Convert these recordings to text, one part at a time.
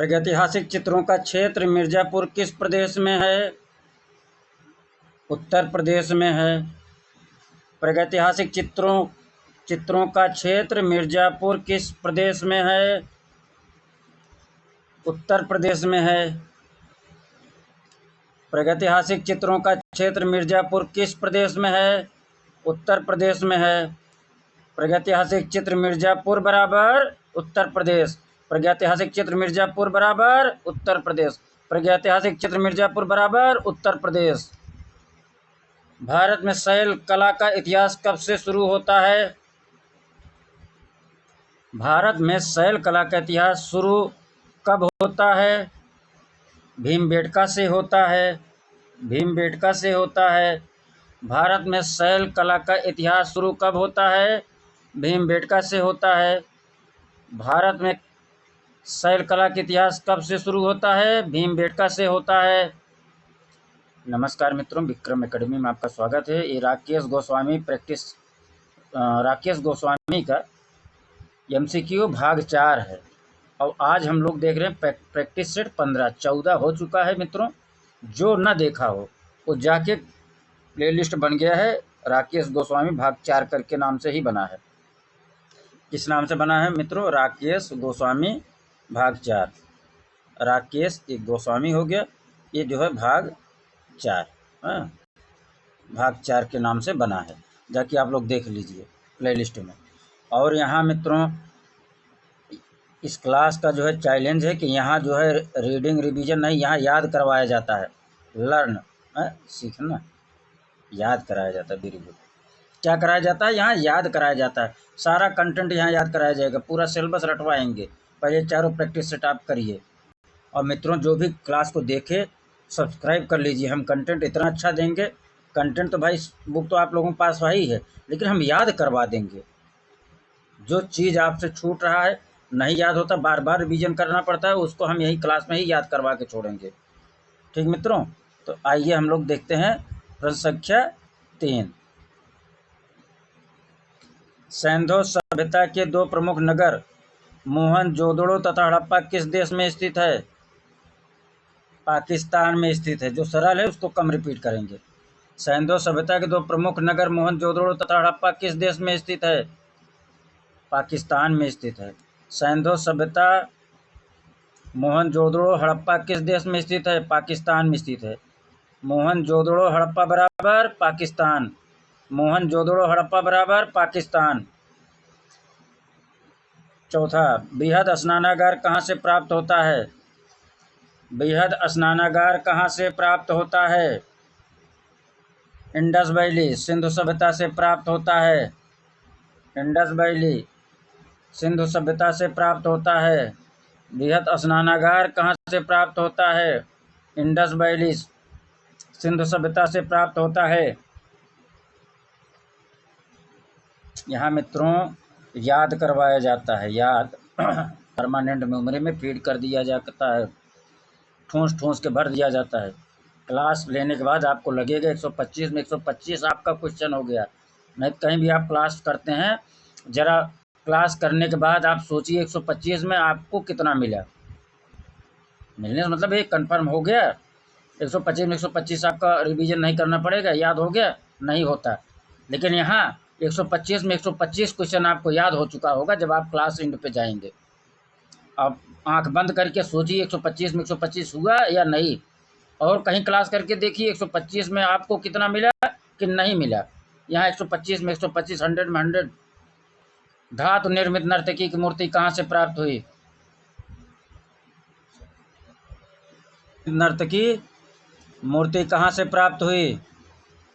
प्रागैतिहासिक चित्रों का क्षेत्र मिर्ज़ापुर किस प्रदेश में है? उत्तर प्रदेश में है। प्रागैतिहासिक चित्रों का क्षेत्र मिर्ज़ापुर किस प्रदेश में है? उत्तर प्रदेश में है। प्रागैतिहासिक चित्रों का क्षेत्र मिर्ज़ापुर किस प्रदेश में है? उत्तर प्रदेश में है। प्रागैतिहासिक चित्र मिर्ज़ापुर बराबर उत्तर प्रदेश। प्रागैतिहासिक चित्र मिर्ज़ापुर बराबर उत्तर प्रदेश। प्रागैतिहासिक चित्र मिर्ज़ापुर बराबर उत्तर प्रदेश। भारत में शैल कला का इतिहास कब से शुरू होता है? भारत में शैल कला का इतिहास शुरू कब होता है? भीमबेटका से होता है। भीमबेटका से होता है। भारत में शैल कला का इतिहास शुरू कब होता है? भीमबेटका से होता है। भारत में शैल कला का इतिहास कब से शुरू होता है? भीमबेटका से होता है। नमस्कार मित्रों, विक्रम एकेडमी में आपका स्वागत है। ये राकेश गोस्वामी का MCQ भाग 4 है और आज हम लोग देख रहे हैं प्रैक्टिस सेट 14 हो चुका है मित्रों। जो ना देखा हो वो जाके प्लेलिस्ट बन गया है, राकेश गोस्वामी भाग 4 करके नाम से ही बना है। किस नाम से बना है मित्रों? राकेश गोस्वामी भाग 4। राकेश एक गोस्वामी हो गया, ये जो है भाग 4, भाग 4 के नाम से बना है। जाके आप लोग देख लीजिए प्लेलिस्ट में। और यहाँ मित्रों इस क्लास का जो है चैलेंज है कि यहाँ जो है रीडिंग रिवीजन नहीं, यहाँ याद करवाया जाता है। लर्न सीखना, याद कराया जाता है। Very good. क्या कराया जाता है? यहाँ याद कराया जाता है। सारा कंटेंट यहाँ याद कराया जाएगा, पूरा सिलेबस रटवाएंगे। पहले चारों प्रैक्टिस सेट आप करिए। और मित्रों जो भी क्लास को देखे सब्सक्राइब कर लीजिए। हम कंटेंट इतना अच्छा देंगे, कंटेंट तो भाई बुक तो आप लोगों के पास वही है, लेकिन हम याद करवा देंगे। जो चीज़ आपसे छूट रहा है, नहीं याद होता, बार बार रिवीजन करना पड़ता है, उसको हम यही क्लास में ही याद करवा के छोड़ेंगे। ठीक मित्रों, तो आइए हम लोग देखते हैं प्रश्न संख्या 3। सिंधु सभ्यता के दो प्रमुख नगर मोहनजोदड़ो तथा हड़प्पा किस देश में स्थित है? पाकिस्तान में स्थित है। जो सरल है उसको कम रिपीट करेंगे। सिंधु सभ्यता के दो प्रमुख नगर मोहनजोदड़ो तथा हड़प्पा किस देश में स्थित है? पाकिस्तान में स्थित है। सिंधु सभ्यता मोहनजोदड़ो हड़प्पा किस देश में स्थित है? पाकिस्तान में स्थित है। मोहनजोदड़ो हड़प्पा बराबर पाकिस्तान। मोहनजोदड़ो हड़प्पा बराबर पाकिस्तान। चौथा, बृहद स्नानागार कहाँ से प्राप्त होता है? बृहद स्नानागार कहाँ से प्राप्त होता है? इंडस वैली सिंधु सभ्यता से प्राप्त होता है। इंडस वैली सिंधु सभ्यता से प्राप्त होता है। बृहद स्नानागार कहाँ से प्राप्त होता है? इंडस वैली सिंधु सभ्यता से प्राप्त होता है। यहाँ मित्रों याद करवाया जाता है। याद परमानेंट मेमोरी में फीड कर दिया जाता है, ठूंस ठूंस के भर दिया जाता है। क्लास लेने के बाद आपको लगेगा 125 में 125 आपका क्वेश्चन हो गया। नहीं कहीं भी आप क्लास करते हैं, ज़रा क्लास करने के बाद आप सोचिए 125 में आपको कितना मिला। मिलने का मतलब ये कंफर्म हो गया। 125 में 125 आपका रिवीजन नहीं करना पड़ेगा, याद हो गया? नहीं होता। लेकिन यहाँ 125 में 125 क्वेश्चन आपको याद हो चुका होगा जब आप क्लास एंड पे जाएंगे। अब आंख बंद करके सोचिए 125 में 125 हुआ या नहीं, और कहीं क्लास करके देखिए 125 में आपको कितना मिला कि नहीं मिला। यहाँ 125 में 125, 100 में 100। धातु निर्मित नर्तकी की मूर्ति कहाँ से प्राप्त हुई? नर्तकी मूर्ति कहाँ से प्राप्त हुई?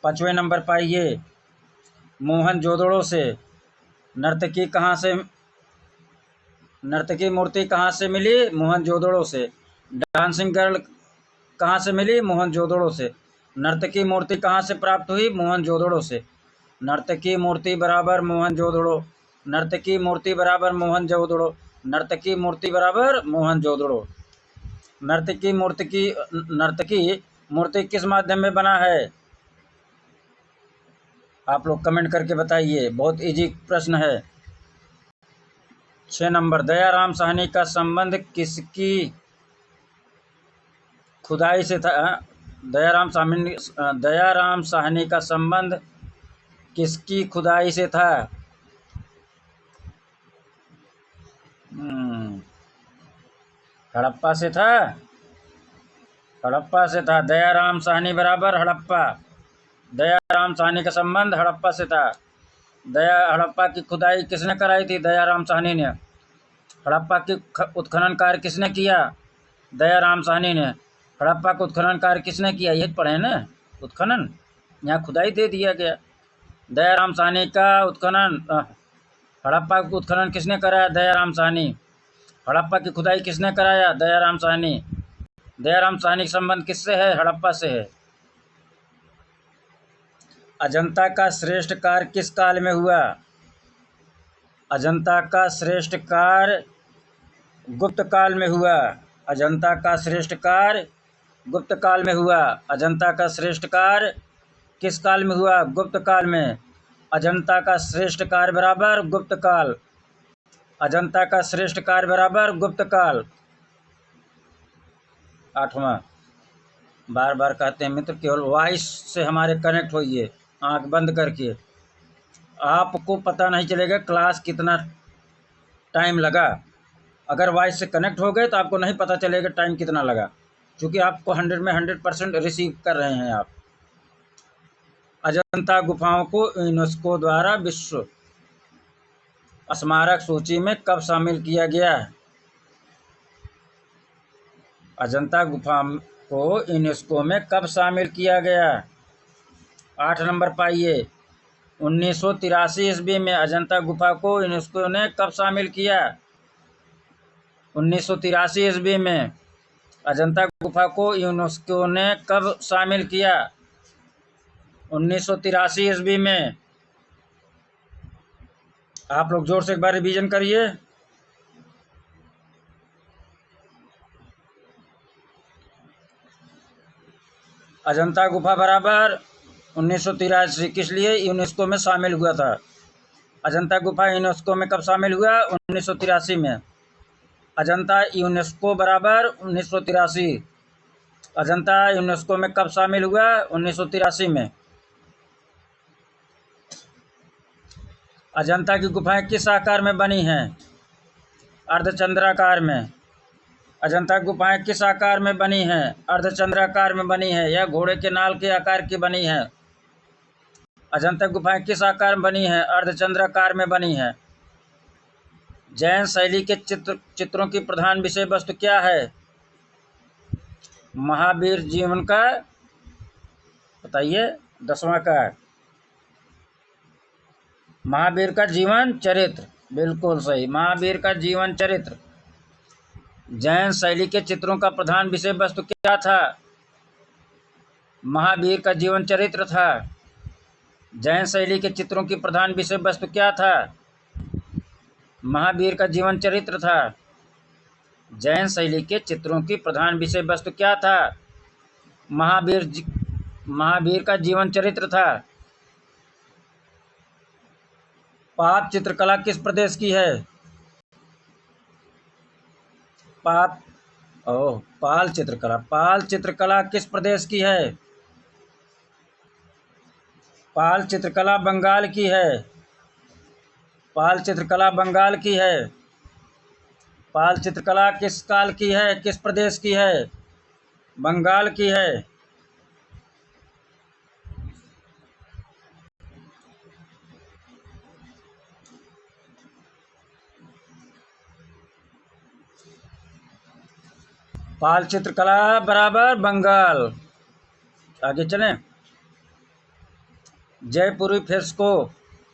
5वें नंबर पाइए, मोहनजोदड़ो से। नर्तकी मूर्ति कहाँ से मिली? मोहनजोदड़ो से। डांसिंग गर्ल कहाँ से मिली? मोहनजोदड़ो से। नर्तकी मूर्ति कहाँ से प्राप्त हुई? मोहनजोदड़ो से। नर्तकी मूर्ति बराबर मोहनजोदड़ो। नर्तकी मूर्ति बराबर मोहनजोदड़ो। नर्तकी मूर्ति बराबर मोहनजोदड़ो। नर्तकी मूर्ति किस माध्यम में बना है? आप लोग कमेंट करके बताइए, बहुत इजी प्रश्न है। 6 नंबर, दयाराम साहनी का संबंध किसकी खुदाई से था। दयाराम साहनी का संबंध किसकी खुदाई से था? हड़प्पा से था। हड़प्पा से था। दयाराम साहनी बराबर हड़प्पा। दयाराम साहनी का संबंध हड़प्पा से था। हड़प्पा की खुदाई किसने कराई थी? दयाराम साहनी ने। हड़प्पा की उत्खनन कार्य किसने किया? दयाराम साहनी ने। हड़प्पा का उत्खनन कार्य किसने किया? यही पढ़े ना, उत्खनन। यहाँ खुदाई दे दिया गया। दयाराम साहनी का उत्खनन, हड़प्पा का उत्खनन किसने कराया? दयाराम साहनी। हड़प्पा की खुदाई किसने कराया? दयाराम साहनी। दयाराम साहनी का संबंध किससे है? हड़प्पा से है। अजंता का श्रेष्ठ कार्य किस काल में हुआ? अजंता का श्रेष्ठ कार्य गुप्त काल में हुआ। अजंता का श्रेष्ठ कार्य गुप्त काल में हुआ। अजंता का श्रेष्ठ कार्य किस काल में हुआ? गुप्त काल में। अजंता का श्रेष्ठ कार्य बराबर गुप्त काल। अजंता का श्रेष्ठ कार्य बराबर गुप्त काल। 8वां, बार बार कहते हैं मित्र, केवल वॉइस से हमारे कनेक्ट होइए, आंख बंद करके। आपको पता नहीं चलेगा क्लास कितना टाइम लगा। अगर वॉइस से कनेक्ट हो गए तो आपको नहीं पता चलेगा टाइम कितना लगा, क्योंकि आपको 100 में 100% रिसीव कर रहे हैं आप। अजंता गुफाओं को यूनेस्को द्वारा विश्व स्मारक सूची में कब शामिल किया गया? अजंता गुफा को यूनेस्को में कब शामिल किया गया? 8 नंबर पाइए। 1983 ईस्वी में अजंता गुफा को यूनेस्को ने कब शामिल किया? 1983 ईस्वी में अजंता गुफा को यूनेस्को ने कब शामिल किया? 1983 ईस्वी में। आप लोग जोर से एक बार रिवीजन करिए। अजंता गुफा बराबर 1983 किस लिए यूनेस्को में शामिल हुआ था? अजंता गुफा यूनेस्को में कब शामिल हुआ? 1983 में। अजंता यूनेस्को बराबर 1983। अजंता यूनेस्को में कब शामिल हुआ? 1983 में। अजंता की गुफाएं किस आकार में बनी हैं? अर्धचंद्राकार में। अजंता गुफाएं किस आकार में बनी हैं? अर्धचंद्राकार में बनी है। यह घोड़े के नाल के आकार की बनी है। अजंता गुफाएं किस आकार में बनी हैं? अर्धचंद्राकार में बनी है। जैन शैली के चित्रों की प्रधान विषय वस्तु क्या है? महावीर जीवन का, बताइए, 10वां का महावीर का जीवन चरित्र। बिल्कुल सही, महावीर का जीवन चरित्र। जैन शैली के चित्रों का प्रधान विषय वस्तु क्या था? महावीर का जीवन चरित्र था। जैन शैली के चित्रों की प्रधान विषय वस्तु क्या था? महावीर का जीवन चरित्र था। जैन शैली के चित्रों की प्रधान विषय वस्तु क्या था? महावीर का जीवन चरित्र था। पाप चित्रकला किस प्रदेश की है? पाल चित्रकला किस प्रदेश की है? पाल चित्रकला बंगाल की है। पाल चित्रकला बंगाल की है। पाल चित्रकला किस काल की है? किस प्रदेश की है? बंगाल की है। पाल चित्रकला बराबर बंगाल। आगे चलें। जयपुरी फ्रेस्को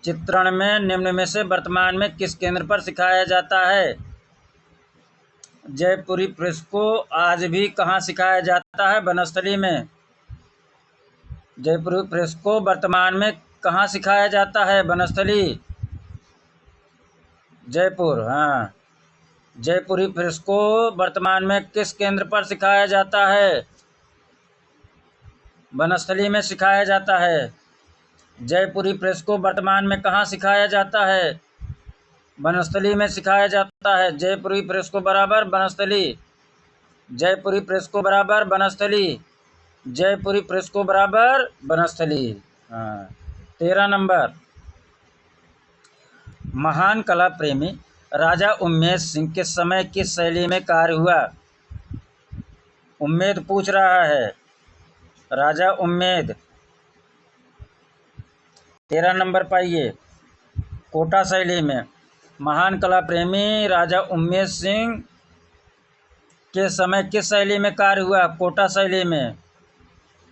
चित्रण में निम्न में से वर्तमान में किस केंद्र पर सिखाया जाता है? जयपुरी फ्रेस्को आज भी कहाँ सिखाया जाता है? वनस्थली में। जयपुरी फ्रेस्को वर्तमान में कहाँ सिखाया जाता है? वनस्थली, जयपुर। हाँ, जयपुरी फ्रेस्को वर्तमान में किस केंद्र पर सिखाया जाता है? वनस्थली में सिखाया जाता है। जयपुरी फ्रेस्को वर्तमान में कहाँ सिखाया जाता है? वनस्थली में सिखाया जाता है। जयपुरी फ्रेस्को बराबर वनस्थली। जयपुरी प्रेस को बराबर बनस्थली, जयपुरी प्रेस को बराबर बनस्थली। हाँ। 13 नंबर, महान कला प्रेमी राजा उम्मेद सिंह के समय किस शैली में कार्य हुआ? उम्मेद पूछ रहा है, राजा उम्मेद। 13 नंबर पाइए, कोटा शैली में। महान कला प्रेमी राजा उम्मेद सिंह के समय किस शैली में कार्य हुआ? कोटा शैली में।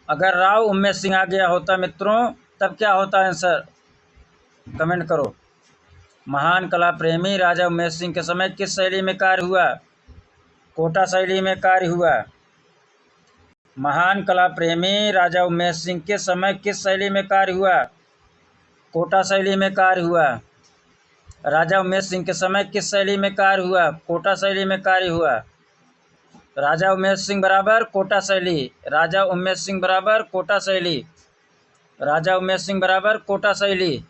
अगर राव उम्मेद सिंह आ गया होता मित्रों तब क्या होता आंसर? कमेंट करो। महान कला प्रेमी राजा उम्मेद सिंह के समय किस शैली में कार्य हुआ? कोटा शैली में कार्य हुआ। महान कला प्रेमी राजा उम्मेद सिंह के समय किस शैली में कार्य हुआ? कोटा शैली में कार्य हुआ। राजा उम्मेद सिंह के समय किस शैली में कार्य हुआ? कोटा शैली में कार्य हुआ। राजा उम्मेद सिंह बराबर कोटा शैली, राजा उम्मेद सिंह बराबर कोटा शैली, राजा उम्मेद सिंह बराबर कोटा शैली।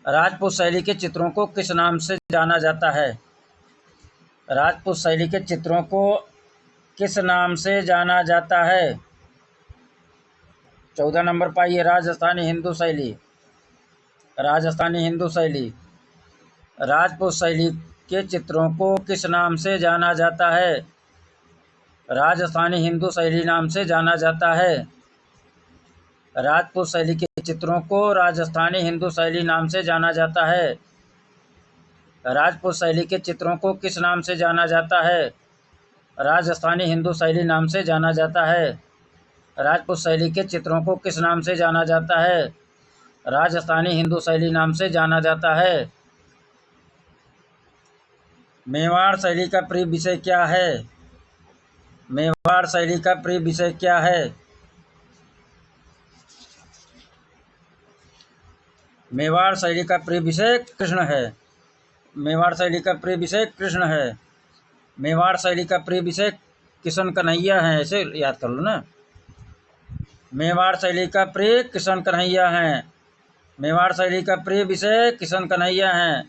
राजपूत शैली के चित्रों को किस नाम से जाना जाता है? राजपूत शैली के चित्रों को किस नाम से जाना जाता है? 14 नंबर पाइए, राजस्थानी हिंदू शैली, राजस्थानी हिंदू शैली। राजपूत शैली के चित्रों को किस नाम से जाना जाता है? राजस्थानी हिंदू शैली नाम से जाना जाता है। राजपूत शैली के चित्रों को राजस्थानी हिंदू शैली नाम से जाना जाता है। राजपूत शैली के चित्रों को किस नाम से जाना जाता है? राजस्थानी हिंदू शैली नाम से जाना जाता है। राजपूत शैली के चित्रों को किस नाम से जाना जाता है? राजस्थानी हिंदू शैली नाम से जाना जाता है। मेवाड़ शैली का प्रिय विषय क्या है? मेवाड़ शैली का प्रिय विषय क्या है? मेवाड़ शैली का प्रिय विषय कृष्ण है। मेवाड़ शैली का प्रिय विषय कृष्ण है। मेवाड़ शैली का प्रिय विषय किशन कन्हैया है, ऐसे याद कर लो ना। मेवाड़ शैली का प्रिय किशन कन्हैया है। मेवाड़ शैली का प्रिय विषय किशन कन्हैया है।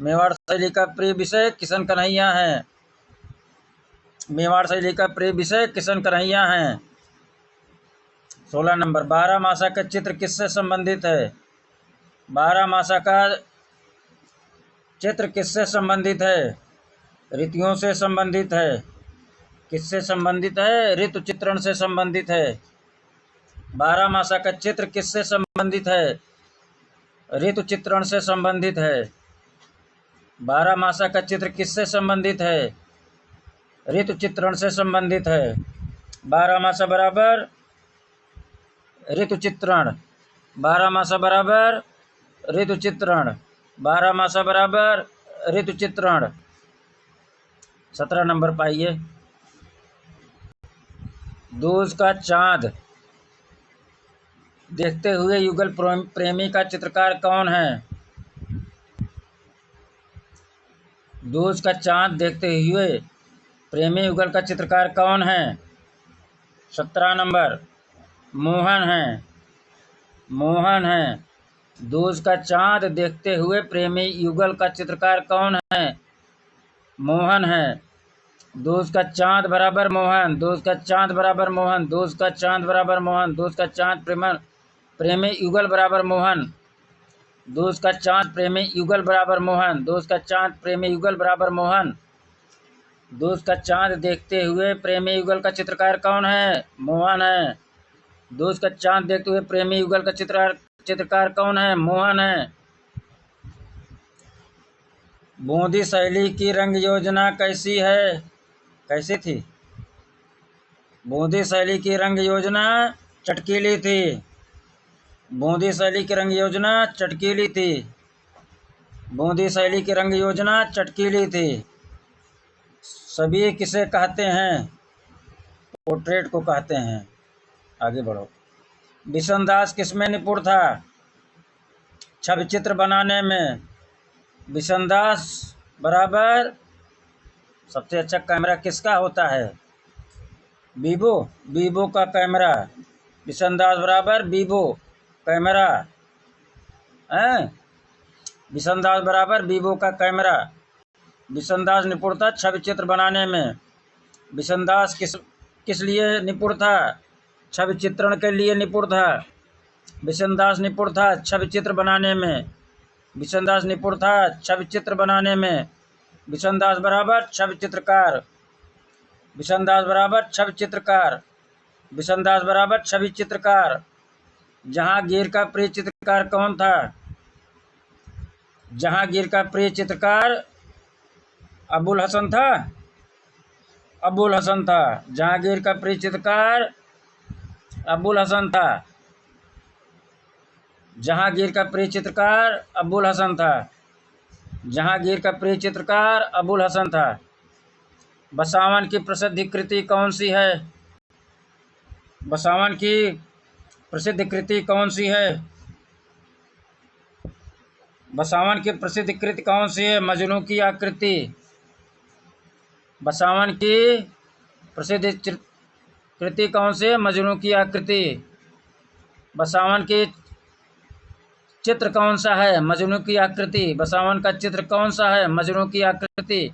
मेवाड़ शैली का प्रिय विषय किशन कन्हैया है। मेवाड़ शैली का प्रिय विषय किशन कन्हैया है। 16 नंबर, बारहमासा का चित्र किससे संबंधित है? बारहमासा का चित्र किससे संबंधित है? ऋतुओं से संबंधित है। किससे संबंधित है? ऋतु चित्रण से संबंधित है। बारहमासा का चित्र किससे संबंधित है? ऋतु चित्रण से संबंधित है। बारहमासा का चित्र किससे संबंधित है? ऋतु चित्रण से संबंधित है। बारहमासा बराबर ऋतु चित्रण, बारहमासा बराबर ऋतु चित्रण, बारहमासा बराबर ऋतु चित्रण। 17 नंबर पाइए, दूज का चांद देखते हुए युगल प्रेमी का चित्रकार कौन है? दूज का चांद देखते हुए प्रेमी युगल का चित्रकार कौन है? 17 नंबर, मोहन है। मोहन है। दूज का चांद देखते हुए प्रेमी युगल का चित्रकार कौन है? मोहन है। दूज का चांद बराबर मोहन, दूज का चांद बराबर मोहन, दूज का चांद बराबर मोहन, दूज का चांद प्रेमी युगल बराबर मोहन, दूज का चांद प्रेमी युगल बराबर मोहन, दूज का चांद प्रेमी युगल बराबर मोहन। दूज का चांद देखते हुए प्रेमी युगल का चित्रकार कौन है? मोहन है। दूज का चांद देखते हुए प्रेमी युगल का चित्रकार कौन है? मोहन है। बूंदी शैली की रंग योजना कैसी है? कैसी थी? बूंदी शैली की रंग योजना चटकीली थी। बूंदी शैली की रंग योजना चटकीली थी। बूंदी शैली की रंग योजना चटकीली थी। सभी किसे कहते हैं? पोर्ट्रेट को कहते हैं। आगे बढ़ो। बिशनदास किसमें निपुण था? छवि चित्र बनाने में। बिशनदास बराबर सबसे अच्छा कैमरा किसका होता है? वीवो, वीवो का कैमरा। बिशनदास बराबर वीवो कैमरा है। बिशनदास बराबर वीवो का कैमरा। बिशनदास निपुण था छवि चित्र बनाने में। बिशनदास किस लिए निपुण था? छवि चित्रण के लिए निपुण था। बिशनदास निपुण था छवि चित्र बनाने में। बिशनदास निपुण था छवि चित्र बनाने में। बिशनदास बराबर छवि चित्रकार। बिशनदास बराबर छवि चित्रकार। बिशनदास बराबर छवि चित्रकार। जहांगीर का प्रिय चित्रकार कौन था? जहांगीर का प्रिय चित्रकार अबुल हसन था। अबुल हसन था। जहांगीर का प्रिय चित्रकार अबुल हसन था। जहांगीर का प्रिय चित्रकार अबुल हसन था। जहांगीर का प्रिय चित्रकार अबुल हसन था। बसावन की प्रसिद्ध कृति कौन सी है? बसावन की प्रसिद्ध कृति कौन सी है? बसावन की प्रसिद्ध कृति कौन सी है? मजनू की आकृति। बसावन की प्रसिद्ध कृति कौन सी है? मजनू की आकृति। बसावन की चित्र कौन सा है? मजनू की आकृति। बसावन का चित्र कौन सा है? मजनू की आकृति।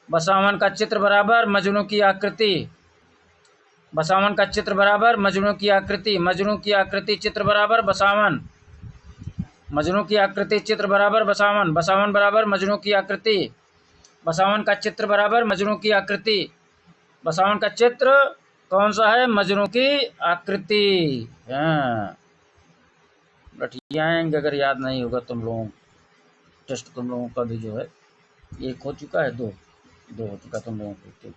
बसावन का चित्र बराबर मजनू की आकृति। बसावन का चित्र बराबर मजनू की आकृति। मजनू की आकृति चित्र बराबर बसावन। मजनू की आकृति चित्र बराबर बसावन। बसावन बराबर मजनू की आकृति। बसावन का चित्र बराबर मजनू की आकृति। बसावन का चित्र कौन सा है? मजनू की आकृति। हाँ, रटियाएंगे अगर याद नहीं होगा तुम लोगों। टेस्ट तुम लोगों का भी जो है एक हो चुका है, दो हो चुका तुम लोगों को। ठीक,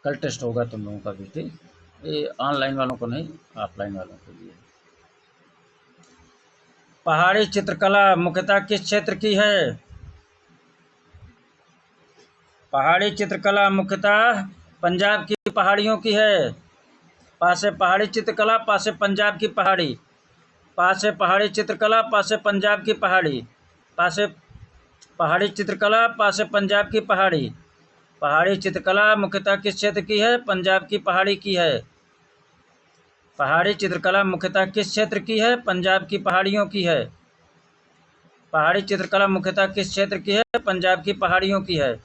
कल टेस्ट होगा तुम लोगों का भी। ठीक, ये ऑनलाइन वालों को नहीं, ऑफलाइन वालों के लिए। पहाड़ी चित्रकला मुख्यतः किस क्षेत्र की है? पहाड़ी चित्रकला मुख्यतः पंजाब की पहाड़ियों की है। पास है पहाड़ी चित्रकला, पास है पंजाब की पहाड़ी। पास है पहाड़ी चित्रकला, पास है पंजाब की पहाड़ी। पास है पहाड़ी चित्रकला, पास है पंजाब की पहाड़ी। पहाड़ी चित्रकला मुख्यतः किस क्षेत्र की है? पंजाब की पहाड़ी की है। पहाड़ी चित्रकला मुख्यतः किस क्षेत्र की है? पंजाब की पहाड़ियों की है। पहाड़ी चित्रकला मुख्यतः किस क्षेत्र की है? पंजाब की पहाड़ियों की है।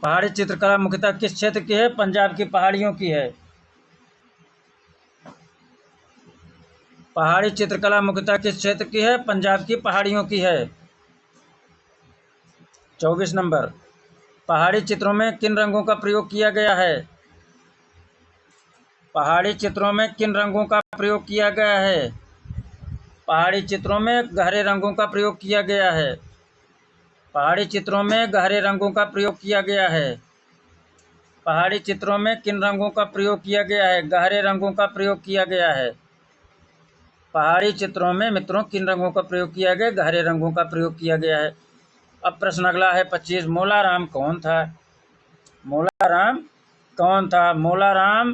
पहाड़ी चित्रकला मुख्यतः किस क्षेत्र की है? पंजाब की पहाड़ियों की है। पहाड़ी चित्रकला मुख्यतः किस क्षेत्र की है? पंजाब की पहाड़ियों की है। 24 नंबर, पहाड़ी चित्रों में किन रंगों का प्रयोग किया गया है? पहाड़ी चित्रों में किन रंगों का प्रयोग किया गया है? पहाड़ी चित्रों में गहरे रंगों का प्रयोग किया गया है। पहाड़ी चित्रों में गहरे रंगों का प्रयोग किया गया है। पहाड़ी चित्रों में किन रंगों का प्रयोग किया गया है? गहरे रंगों का प्रयोग किया गया है। पहाड़ी चित्रों में मित्रों किन रंगों का प्रयोग किया गया? गहरे रंगों का प्रयोग किया गया है। अब प्रश्न अगला है 25, मोलाराम कौन था? मोलाराम कौन था? मोलाराम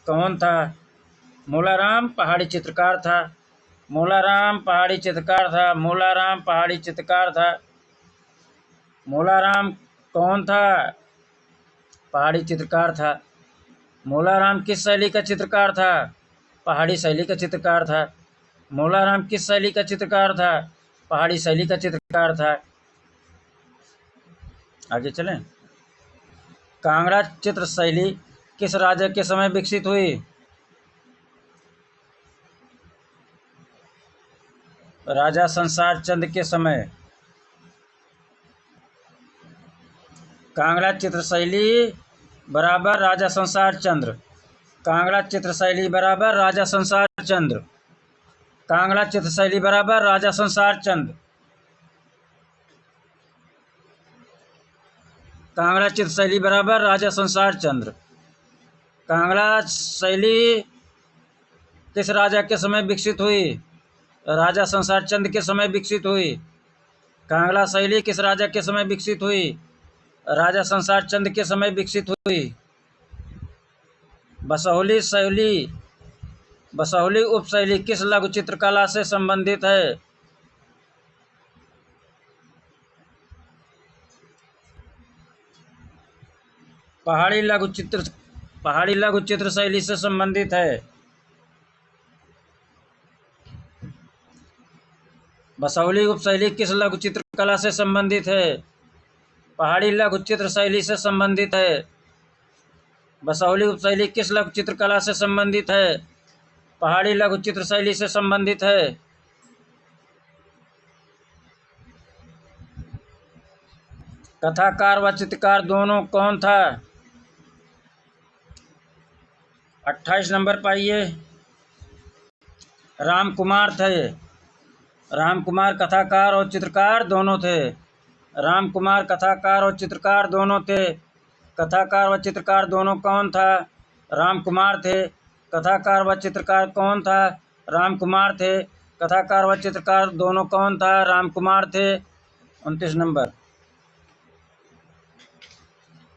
कौन था? मोलाराम पहाड़ी चित्रकार था। मोलाराम पहाड़ी चित्रकार था। मोलाराम पहाड़ी चित्रकार था। मोलाराम कौन था? पहाड़ी चित्रकार था। मोलाराम किस शैली का चित्रकार था? पहाड़ी शैली का चित्रकार था। मोलाराम किस शैली का चित्रकार था? पहाड़ी शैली का चित्रकार था। आगे चलें। कांगड़ा चित्र शैली किस राजा के समय विकसित हुई? राजा संसार चंद के समय। कांगड़ा चित्र शैली बराबर राजा संसार चंद्र। कांगड़ा चित्र शैली बराबर राजा संसार चंद्र। कांगड़ा चित्र शैली बराबर राजा संसार चंद्र। कांगड़ा चित्र शैली बराबर राजा संसार चंद्र। कांगड़ा शैली किस राजा के समय विकसित हुई? राजा संसार चंद के समय विकसित हुई। कांगड़ा शैली किस राजा के समय विकसित हुई? राजा संसार चंद के समय विकसित हुई। बसौली शैली, बसौली उपशैली किस लघु चित्रकला से संबंधित है? पहाड़ी लघु चित्र शैली से संबंधित है। बसौली उपशैली किस लघु चित्रकला से संबंधित है? पहाड़ी लघु चित्र शैली से संबंधित है। बसौली उपशैली किस लघु चित्रकला से संबंधित है? पहाड़ी लघु चित्र शैली से संबंधित है। कथाकार व चित्रकार दोनों कौन था? 28 नंबर पाइए। राम कुमार थे। राम कुमार कथाकार और चित्रकार दोनों थे। राम कुमार कथाकार और चित्रकार दोनों थे। कथाकार व चित्रकार दोनों कौन था? राम कुमार थे। कथाकार व चित्रकार कौन था? राम कुमार थे। कथाकार व चित्रकार दोनों कौन था? राम कुमार थे। 29 नंबर।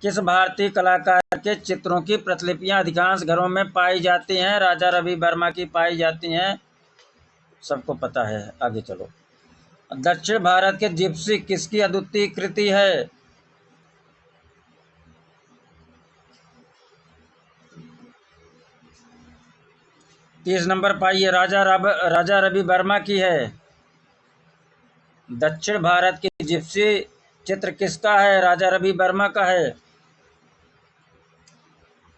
किस भारतीय कलाकार के चित्रों की प्रतिलिपियां अधिकांश घरों में पाई जाती हैं? राजा रवि वर्मा की पाई जाती हैं, सबको पता है। आगे चलो। दक्षिण भारत के जिप्सी किसकी अद्वितीय कृति है? 30 नंबर पाइए। राजा रवि वर्मा की है। दक्षिण भारत की जिप्सी चित्र किसका है? राजा रवि वर्मा का है।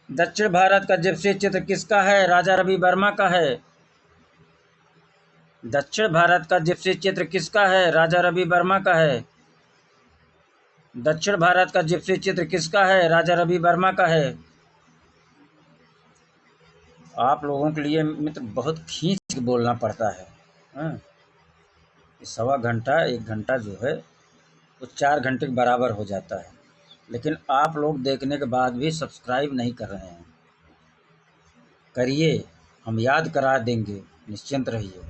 दक्षिण भारत का जिप्सी चित्र किसका है? राजा रवि वर्मा का है। दक्षिण भारत का जिप्सी चित्र किसका है? राजा रवि वर्मा का है। दक्षिण भारत का जिप्सी चित्र किसका है? राजा रवि वर्मा का है। आप लोगों के लिए मित्र बहुत खींच के बोलना पड़ता है। हाँ? सवा घंटा 1 घंटा जो है वो 4 घंटे के बराबर हो जाता है, लेकिन आप लोग देखने के बाद भी सब्सक्राइब नहीं कर रहे हैं। करिए, हम याद करा देंगे, निश्चिंत रहिए।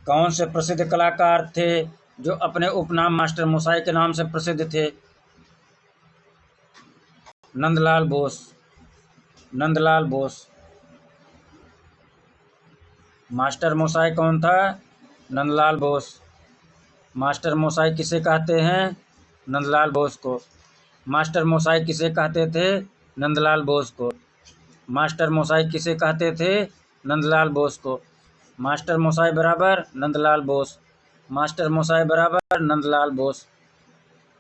कौन से प्रसिद्ध कलाकार थे जो अपने उपनाम मास्टर मोसाई के नाम से प्रसिद्ध थे? नंदलाल बोस। नंदलाल बोस। मास्टर मोसाई कौन था? नंदलाल बोस। मास्टर मोसाई किसे कहते हैं? नंदलाल बोस को। मास्टर मोसाई किसे कहते थे? नंदलाल बोस को। मास्टर मोसाई किसे कहते थे? नंदलाल बोस को। मास्टर मोसाई बराबर नंदलाल बोस। मास्टर मोसाई बराबर नंदलाल बोस।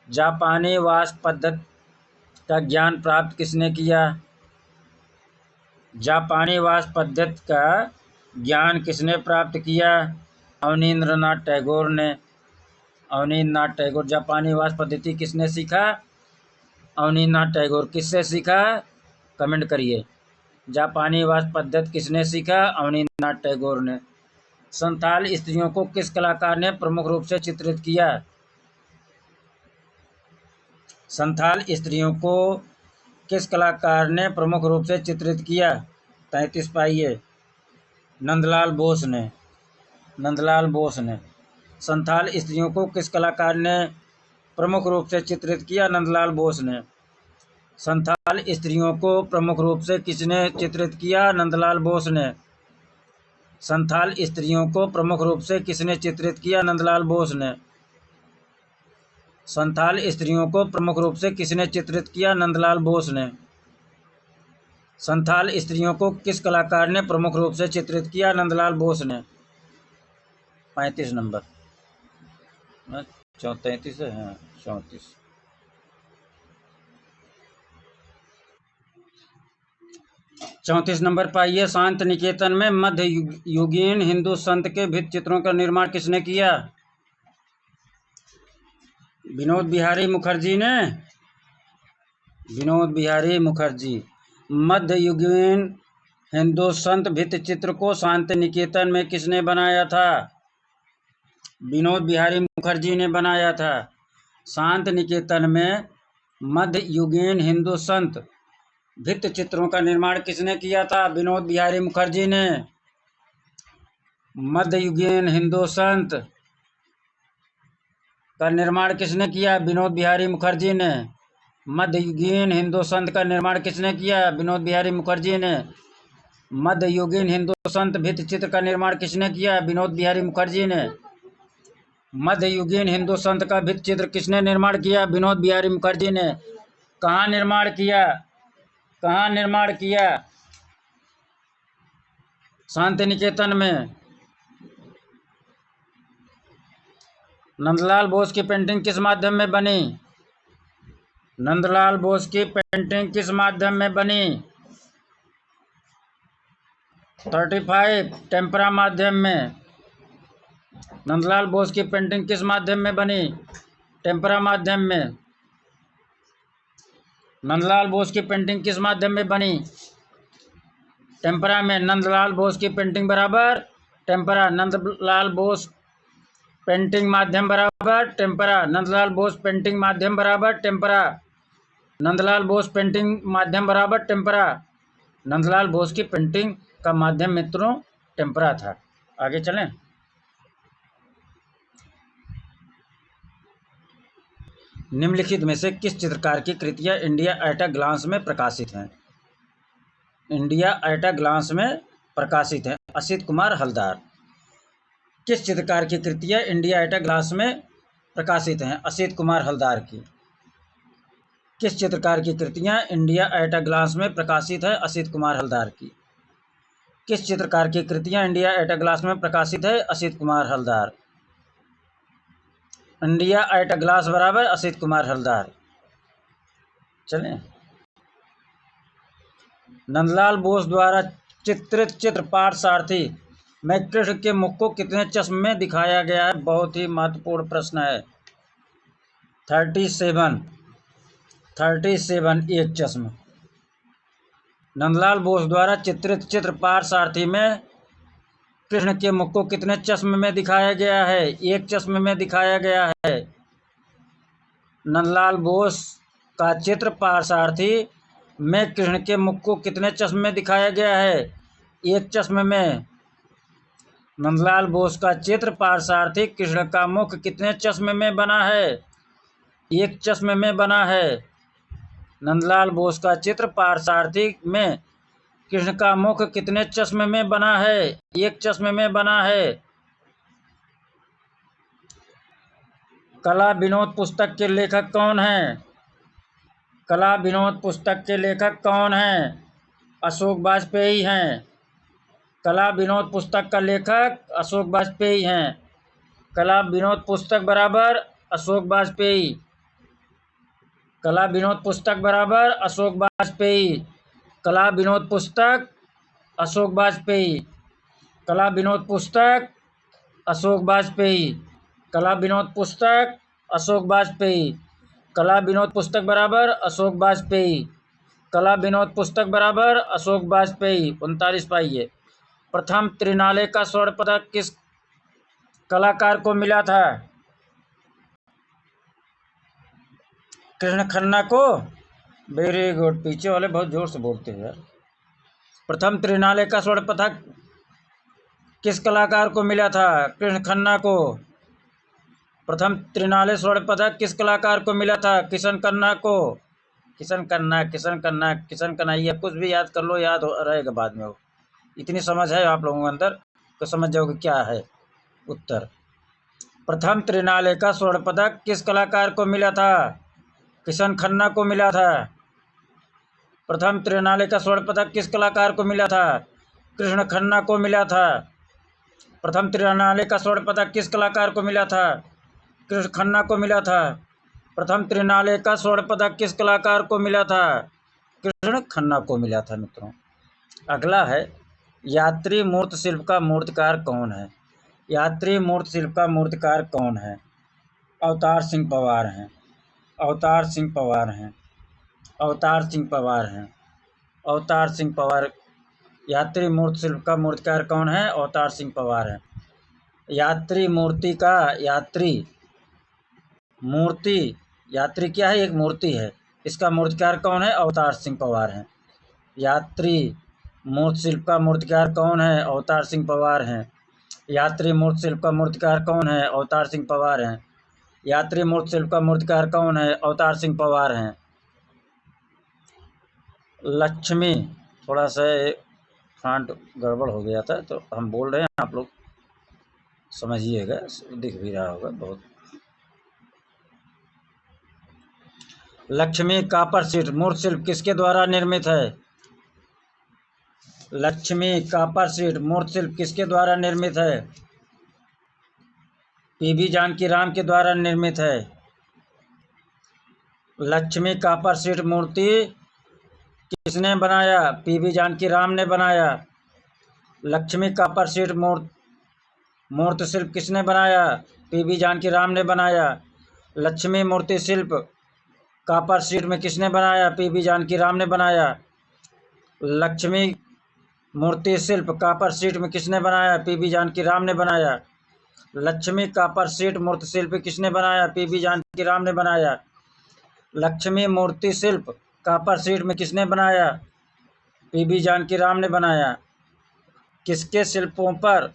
जापानी वास्तु पद्धति का ज्ञान प्राप्त किसने किया? जापानी वास्तु पद्धति का ज्ञान किसने प्राप्त किया? अवनींद्रनाथ टैगोर ने। अवनींद्रनाथ टैगोर। जापानी वास्तु पद्धति किसने सीखा? अवनींद्रनाथ टैगोर। किससे सीखा? कमेंट करिए। जापानी वास्तु पद्धति किसने सीखा? अवनींद्रनाथ टैगोर ने। संथाल स्त्रियों को किस कलाकार ने प्रमुख रूप से चित्रित किया? संथाल स्त्रियों को किस कलाकार ने प्रमुख रूप से चित्रित किया? 33 पाइए। नंदलाल बोस ने। नंदलाल बोस ने। संथाल स्त्रियों को किस कलाकार ने प्रमुख रूप से चित्रित किया? नंदलाल बोस ने। संथाल स्त्रियों को प्रमुख रूप से किसने चित्रित किया? नंदलाल बोस ने। संथाल स्त्रियों को प्रमुख रूप से किसने चित्रित किया? नंदलाल बोस ने। संथाल स्त्रियों को प्रमुख रूप से किसने चित्रित किया? नंदलाल बोस ने। संथाल स्त्रियों को किस कलाकार ने प्रमुख रूप से चित्रित किया? नंदलाल बोस ने। 35 नंबर। 34 है, हाँ 34। चौंतीस नंबर पाइए। शांति निकेतन में मध्य युगीन हिंदू संत के भित्ति चित्रों का निर्माण किसने किया? विनोद बिहारी मुखर्जी ने। विनोद बिहारी मुखर्जी। मध्ययुगीन हिंदू संत भित्ति चित्र को शांति निकेतन में किसने बनाया था? विनोद बिहारी मुखर्जी ने बनाया था। शांति निकेतन में मध्ययुगीन हिंदू संत भित्ति चित्रों का निर्माण किसने किया था? विनोद बिहारी मुखर्जी ने। मध्ययुगीन हिंदू संत का निर्माण किसने किया? विनोद बिहारी मुखर्जी ने। मध्ययुगीन हिंदू संत का निर्माण किसने किया? विनोद बिहारी मुखर्जी ने। मध्ययुगीन हिंदू संत भित्ति चित्र का निर्माण किसने किया? विनोद बिहारी मुखर्जी ने। मध्ययुगीन हिंदू संत का भित्ति चित्र किसने निर्माण किया? विनोद बिहारी मुखर्जी ने। कहाँ निर्माण किया? कहाँ निर्माण किया? शांति निकेतन में। नंदलाल बोस की पेंटिंग किस माध्यम में बनी? नंदलाल बोस की पेंटिंग किस माध्यम में बनी? 35 टेम्परा माध्यम में। नंदलाल बोस की पेंटिंग किस माध्यम में बनी? टेम्परा माध्यम में। नंदलाल बोस की पेंटिंग किस माध्यम में बनी? टेम्परा में। नंदलाल बोस की पेंटिंग बराबर टेम्परा। नंदलाल बोस पेंटिंग माध्यम बराबर टेम्परा। नंदलाल बोस पेंटिंग माध्यम बराबर टेम्परा। नंदलाल बोस पेंटिंग माध्यम बराबर टेम्परा। नंदलाल बोस की पेंटिंग का माध्यम मित्रों टेम्परा था। आगे चलें। निम्नलिखित में से किस चित्रकार की कृतियां इंडिया एट अ ग्लांस में प्रकाशित हैं? इंडिया एट अ ग्लांस में प्रकाशित है। असित कुमार हलदार। किस चित्रकार की कृतियां इंडिया एट अ ग्लांस में प्रकाशित हैं? असित कुमार हलदार की। किस चित्रकार की कृतियां इंडिया एट अ ग्लांस में प्रकाशित है? असित कुमार हलदार की। किस चित्रकार की कृतियां इंडिया एट अ ग्लास में प्रकाशित है? Asit Kumar Haldar. India at a glass बराबर असित कुमार हलदार। चलें। नंदलाल बोस द्वारा चित्रित चित्र पार्थसारथी में कृष्ण के मुख को कितने चश्मे में दिखाया गया है? बहुत ही महत्वपूर्ण प्रश्न है। 37 एक चश्म। नंदलाल बोस द्वारा चित्रित चित्र पार्थसारथी में कृष्ण के मुख को कितने चश्मे में दिखाया गया है? एक चश्मे में दिखाया गया है। नंदलाल बोस का चित्र पार्थसारथी में कृष्ण के मुख को कितने चश्मे में दिखाया गया है? एक चश्मे में। नंदलाल बोस का चित्र पार्थसारथी कृष्ण का मुख कितने चश्मे में बना है? एक चश्मे में बना है। नंदलाल बोस का चित्र पार्थसारथी में कृष्ण का मुख कितने चश्मे में बना है? एक चश्मे में बना है। कला विनोद पुस्तक के लेखक कौन हैं? कला विनोद पुस्तक के लेखक कौन हैं? अशोक वाजपेयी हैं। कला विनोद पुस्तक का लेखक अशोक वाजपेयी हैं। कला विनोद पुस्तक बराबर अशोक वाजपेयी। कला विनोद पुस्तक बराबर अशोक वाजपेयी। कला विनोद पुस्तक अशोक वाजपेयी। कला विनोद पुस्तक अशोक वाजपेयी। कला विनोद पुस्तक अशोक वाजपेयी। कला विनोद पुस्तक बराबर अशोक वाजपेयी। कला विनोद पुस्तक बराबर अशोक वाजपेयी। 39 पाइए। प्रथम त्रिनाले का स्वर्ण पदक किस कलाकार को मिला था? कृष्ण खन्ना को। Very good. पीछे वाले बहुत जोर से बोलते हैं यार। प्रथम त्रिनाले का स्वर्ण पदक किस कलाकार को मिला था? कृष्ण खन्ना को। प्रथम त्रिनाले स्वर्ण पदक किस कलाकार को मिला था? किशन खन्ना को। किशन कन्हैया। कुछ भी याद कर लो, याद रहेगा बाद में। वो इतनी समझ है आप लोगों के अंदर तो समझ जाओगे क्या है उत्तर। प्रथम त्रिनाले का स्वर्ण पदक किस कलाकार को मिला था? किशन खन्ना को मिला था। प्रथम त्रिनाले का स्वर्ण पदक किस कलाकार को मिला था? कृष्ण खन्ना को मिला था। प्रथम त्रिनाले का स्वर्ण पदक किस कलाकार को मिला था? कृष्ण खन्ना को मिला था। प्रथम त्रिनाले का स्वर्ण पदक किस कलाकार को मिला था? कृष्ण खन्ना को मिला था मित्रों। अगला है यात्री मूर्त शिल्प का मूर्तिकार कौन है? यात्री मूर्त शिल्प का मूर्तिकार कौन है? अवतार सिंह पवार हैं। अवतार सिंह पवार हैं। अवतार सिंह पवार हैं। अवतार सिंह पवार। यात्री मूर्त शिल्प का मूर्तिकार कौन है? अवतार सिंह पवार हैं। यात्री मूर्ति का यात्री क्या है? एक मूर्ति है। इसका मूर्तिकार कौन है? अवतार सिंह पवार हैं। यात्री मूर्त शिल्प का मूर्तिकार कौन है? अवतार सिंह पवार हैं। यात्री मूर्त शिल्प का मूर्तिकार कौन है? अवतार सिंह पवार हैं। यात्री मूर्त शिल्प का मूर्तिकार कौन है? अवतार सिंह पवार हैं। लक्ष्मी, थोड़ा सा फॉन्ट गड़बड़ हो गया था तो हम बोल रहे हैं, आप लोग समझिएगा, दिख भी रहा होगा बहुत। लक्ष्मी कापर सीट मूर्त शिल्प किसके द्वारा निर्मित है? लक्ष्मी कापर सीट मूर्त शिल्प किसके द्वारा निर्मित है? पीबी जानकीराम के द्वारा निर्मित है। लक्ष्मी कॉपर शीट मूर्ति किसने बनाया? पीबी जानकीराम ने बनाया। लक्ष्मी कॉपर शीट मूर्ति शिल्प किसने बनाया? पीबी जानकीराम ने बनाया। लक्ष्मी मूर्ति शिल्प कॉपर शीट में किसने बनाया? पीबी जानकीराम ने बनाया। लक्ष्मी मूर्ति शिल्प कॉपर शीट में किसने बनाया? पीबी जानकीराम ने बनाया। लक्ष्मी कॉपर शीट मूर्ति शिल्प किसने बनाया? पीबी जानकीराम ने बनाया। लक्ष्मी मूर्ति शिल्प कॉपर शीट में किसने बनाया? पीबी जानकीराम ने बनाया। किसके शिल्पों पर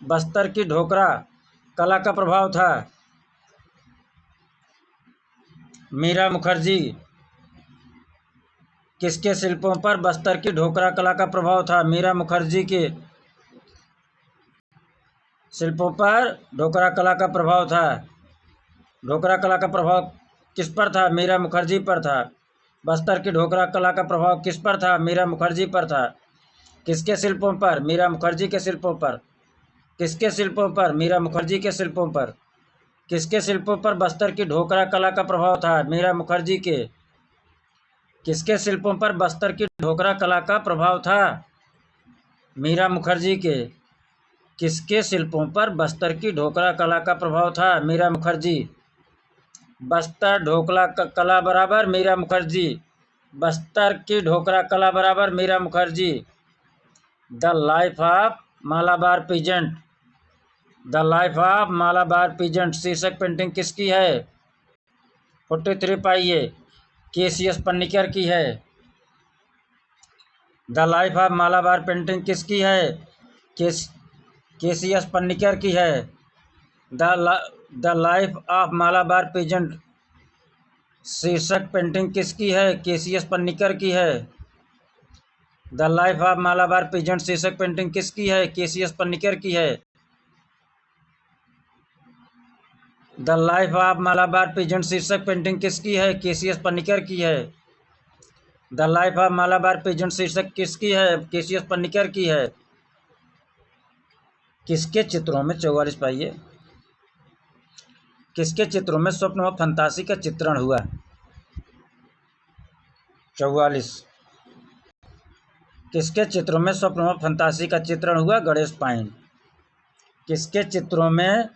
बस्तर की ढोकरा कला का प्रभाव था? मीरा मुखर्जी। किसके शिल्पों पर बस्तर की ढोकरा कला का प्रभाव था? मीरा मुखर्जी के शिल्पों पर ढोकरा कला का प्रभाव था। ढोकरा कला का प्रभाव किस पर था? मीरा मुखर्जी पर था। बस्तर की ढोकरा कला का प्रभाव किस पर था? मीरा मुखर्जी पर था। किसके शिल्पों पर? मीरा मुखर्जी के शिल्पों पर। किसके शिल्पों पर? मीरा मुखर्जी के शिल्पों पर। किसके शिल्पों पर बस्तर की ढोकरा कला का प्रभाव था? मीरा मुखर्जी के। किसके शिल्पों पर बस्तर की ढोकरा कला का प्रभाव था? मीरा मुखर्जी के। किसके शिल्पों पर बस्तर की ढोकरा कला का प्रभाव था? मीरा मुखर्जी। बस्तर ढोकला कला बराबर मीरा मुखर्जी। बस्तर की ढोकरा कला बराबर Meera Mukherjee. The life of Malabar peasant. The life of Malabar peasant शीर्षक पेंटिंग किसकी है? 43 पाइए। केसीएस पन्नीकर की है। The life of Malabar painting किसकी है? केसीएस पन्नीकर की है। The life of Malabar peasant शीर्षक पेंटिंग किसकी है? केसीएस पन्नीकर की है। The life of Malabar peasant शीर्षक पेंटिंग किसकी है? केसीएस पन्नीकर की है। The life of Malabar peasant शीर्षक पेंटिंग किसकी है? केसीएस पन्नीकर की है। The life of Malabar peasant शीर्षक किसकी है? केसीएस पन्नीकर की है। किसके चित्रों में 44 पाइए। किसके चित्रों में स्वप्न व फंतासी का चित्रण हुआ? 44। किसके चित्रों में स्वप्न व फंतासी का चित्रण हुआ? गणेश पाइन। किसके चित्रों में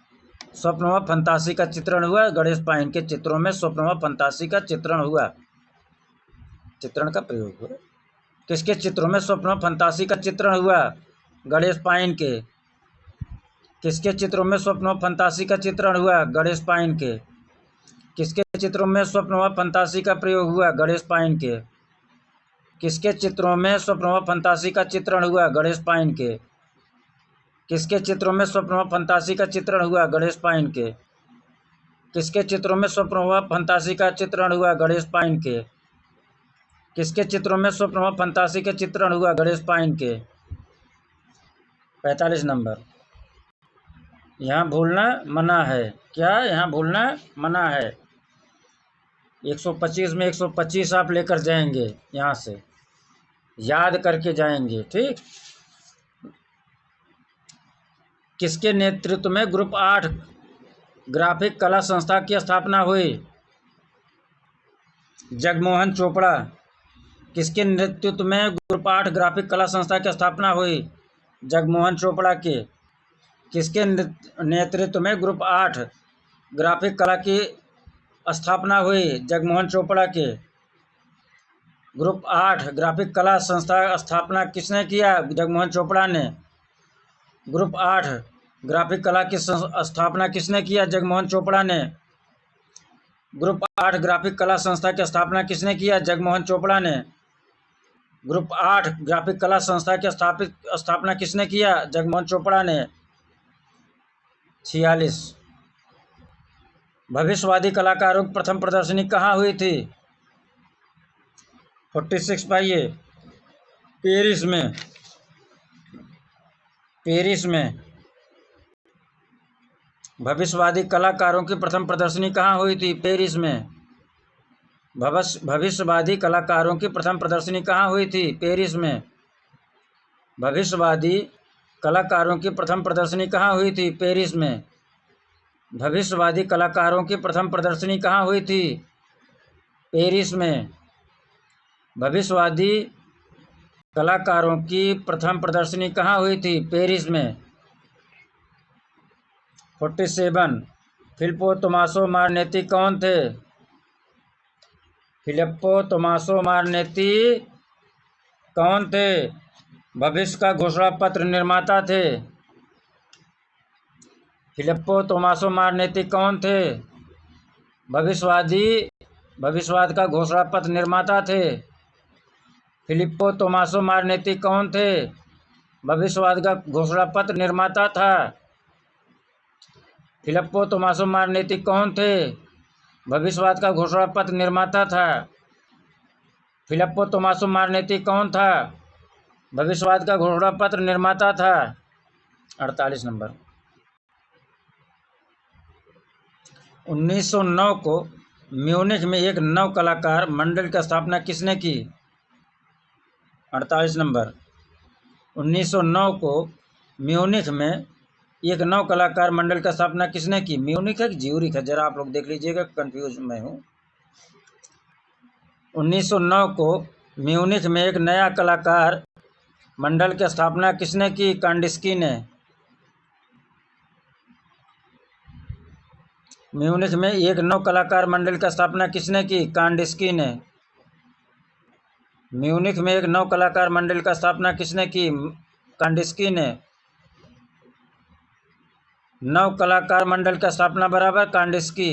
स्वप्न व फंतासी का चित्रण हुआ? गणेश पाइन के चित्रों में स्वप्न व फंतासी का चित्रण हुआ। चित्रण का प्रयोग हुआ। किसके चित्रों में स्वप्न व फंतासी का चित्रण हुआ? गणेश पाइन के। किसके चित्रों में स्वप्न व फंतासी का चित्रण हुआ? गणेश पाइन के। किसके चित्रों में स्वप्न व फंतासी का प्रयोग हुआ? गणेश पाइन के। किसके चित्रों में स्वप्न व फंतासी का चित्रण हुआ? गणेश पाइन के। किसके चित्रों में स्वप्न व फंतासी का चित्रण हुआ? गणेश पाइन के। किसके चित्रों में स्वप्न व फंतासी का चित्रण हुआ? गणेश पाइन के। किसके चित्रों में स्वप्न व फंतासी का चित्रण हुआ? गणेश पाइन के। 45 नंबर। यहाँ भूलना मना है। क्या यहाँ भूलना मना है? 125 में 125 आप लेकर जाएंगे, यहाँ से याद करके जाएंगे। ठीक। किसके नेतृत्व में ग्रुप 8 ग्राफिक कला संस्था की स्थापना हुई? जगमोहन चोपड़ा। किसके नेतृत्व में ग्रुप 8 ग्राफिक कला संस्था की स्थापना हुई? जगमोहन चोपड़ा के। किसके नेतृत्व में ग्रुप 8 ग्राफिक कला की स्थापना हुई? जगमोहन चोपड़ा के। ग्रुप 8 ग्राफिक कला संस्था स्थापना किसने किया? जगमोहन चोपड़ा ने। ग्रुप 8 ग्राफिक कला की स्थापना किसने किया? जगमोहन चोपड़ा ने। ग्रुप 8 ग्राफिक कला संस्था की स्थापना किसने किया? जगमोहन चोपड़ा ने। ग्रुप 8 ग्राफिक कला संस्था की स्थापना किसने किया? जगमोहन चोपड़ा ने। 46। भविष्यवादी कलाकारों की प्रथम प्रदर्शनी कहाँ हुई थी? 46 पाइए। पेरिस में। पेरिस में भविष्यवादी कलाकारों की प्रथम प्रदर्शनी कहाँ हुई थी? पेरिस में। भविष्यवादी कलाकारों की प्रथम प्रदर्शनी कहाँ हुई थी? पेरिस में। भविष्यवादी कलाकारों की प्रथम प्रदर्शनी कहाँ हुई थी? पेरिस में। भविष्यवादी कलाकारों की प्रथम प्रदर्शनी कहाँ हुई थी? पेरिस में। भविष्यवादी कलाकारों की प्रथम प्रदर्शनी कहाँ हुई थी? पेरिस में। 47 फिलिप्पो तोमासो मार्नेती कौन थे? फिलिप्पो तोमासो मार्नेती कौन थे? भविष्य का घोषणा पत्र निर्माता थे। फिलिप्पो तोमासो मार्नेती कौन थे? भविष्यवाद का घोषणा पत्र निर्माता थे। फिलिप्पो तोमासो मार्नेती कौन थे? भविष्यवाद का घोषणा पत्र निर्माता था। फिलिप्पो तोमासो मार्नेती कौन थे? भविष्यवाद का घोषणा पत्र निर्माता था। फिलिप्पो तोमासो मार्नेती कौन था? भविष्यवाद का घोषणा पत्र निर्माता था। 48 नंबर। 1909 को म्यूनिख में एक नव कलाकार मंडल की स्थापना किसने की? 48 नंबर। 1909 को म्यूनिख में एक नव कलाकार मंडल की स्थापना किसने की? म्यूनिख है कि ज्यूरिख है, जरा आप लोग देख लीजिएगा, कंफ्यूज में हूँ। 1909 को म्यूनिख में एक नया कलाकार मंडल की स्थापना किसने की? कांडिस्की ने। म्यूनिख में एक नव कलाकार मंडल की स्थापना किसने की? कांडिस्की ने। म्यूनिख में एक नव कलाकार मंडल की स्थापना किसने की? कांडिस्की ने। नव कलाकार मंडल की स्थापना बराबर कांडिस्की।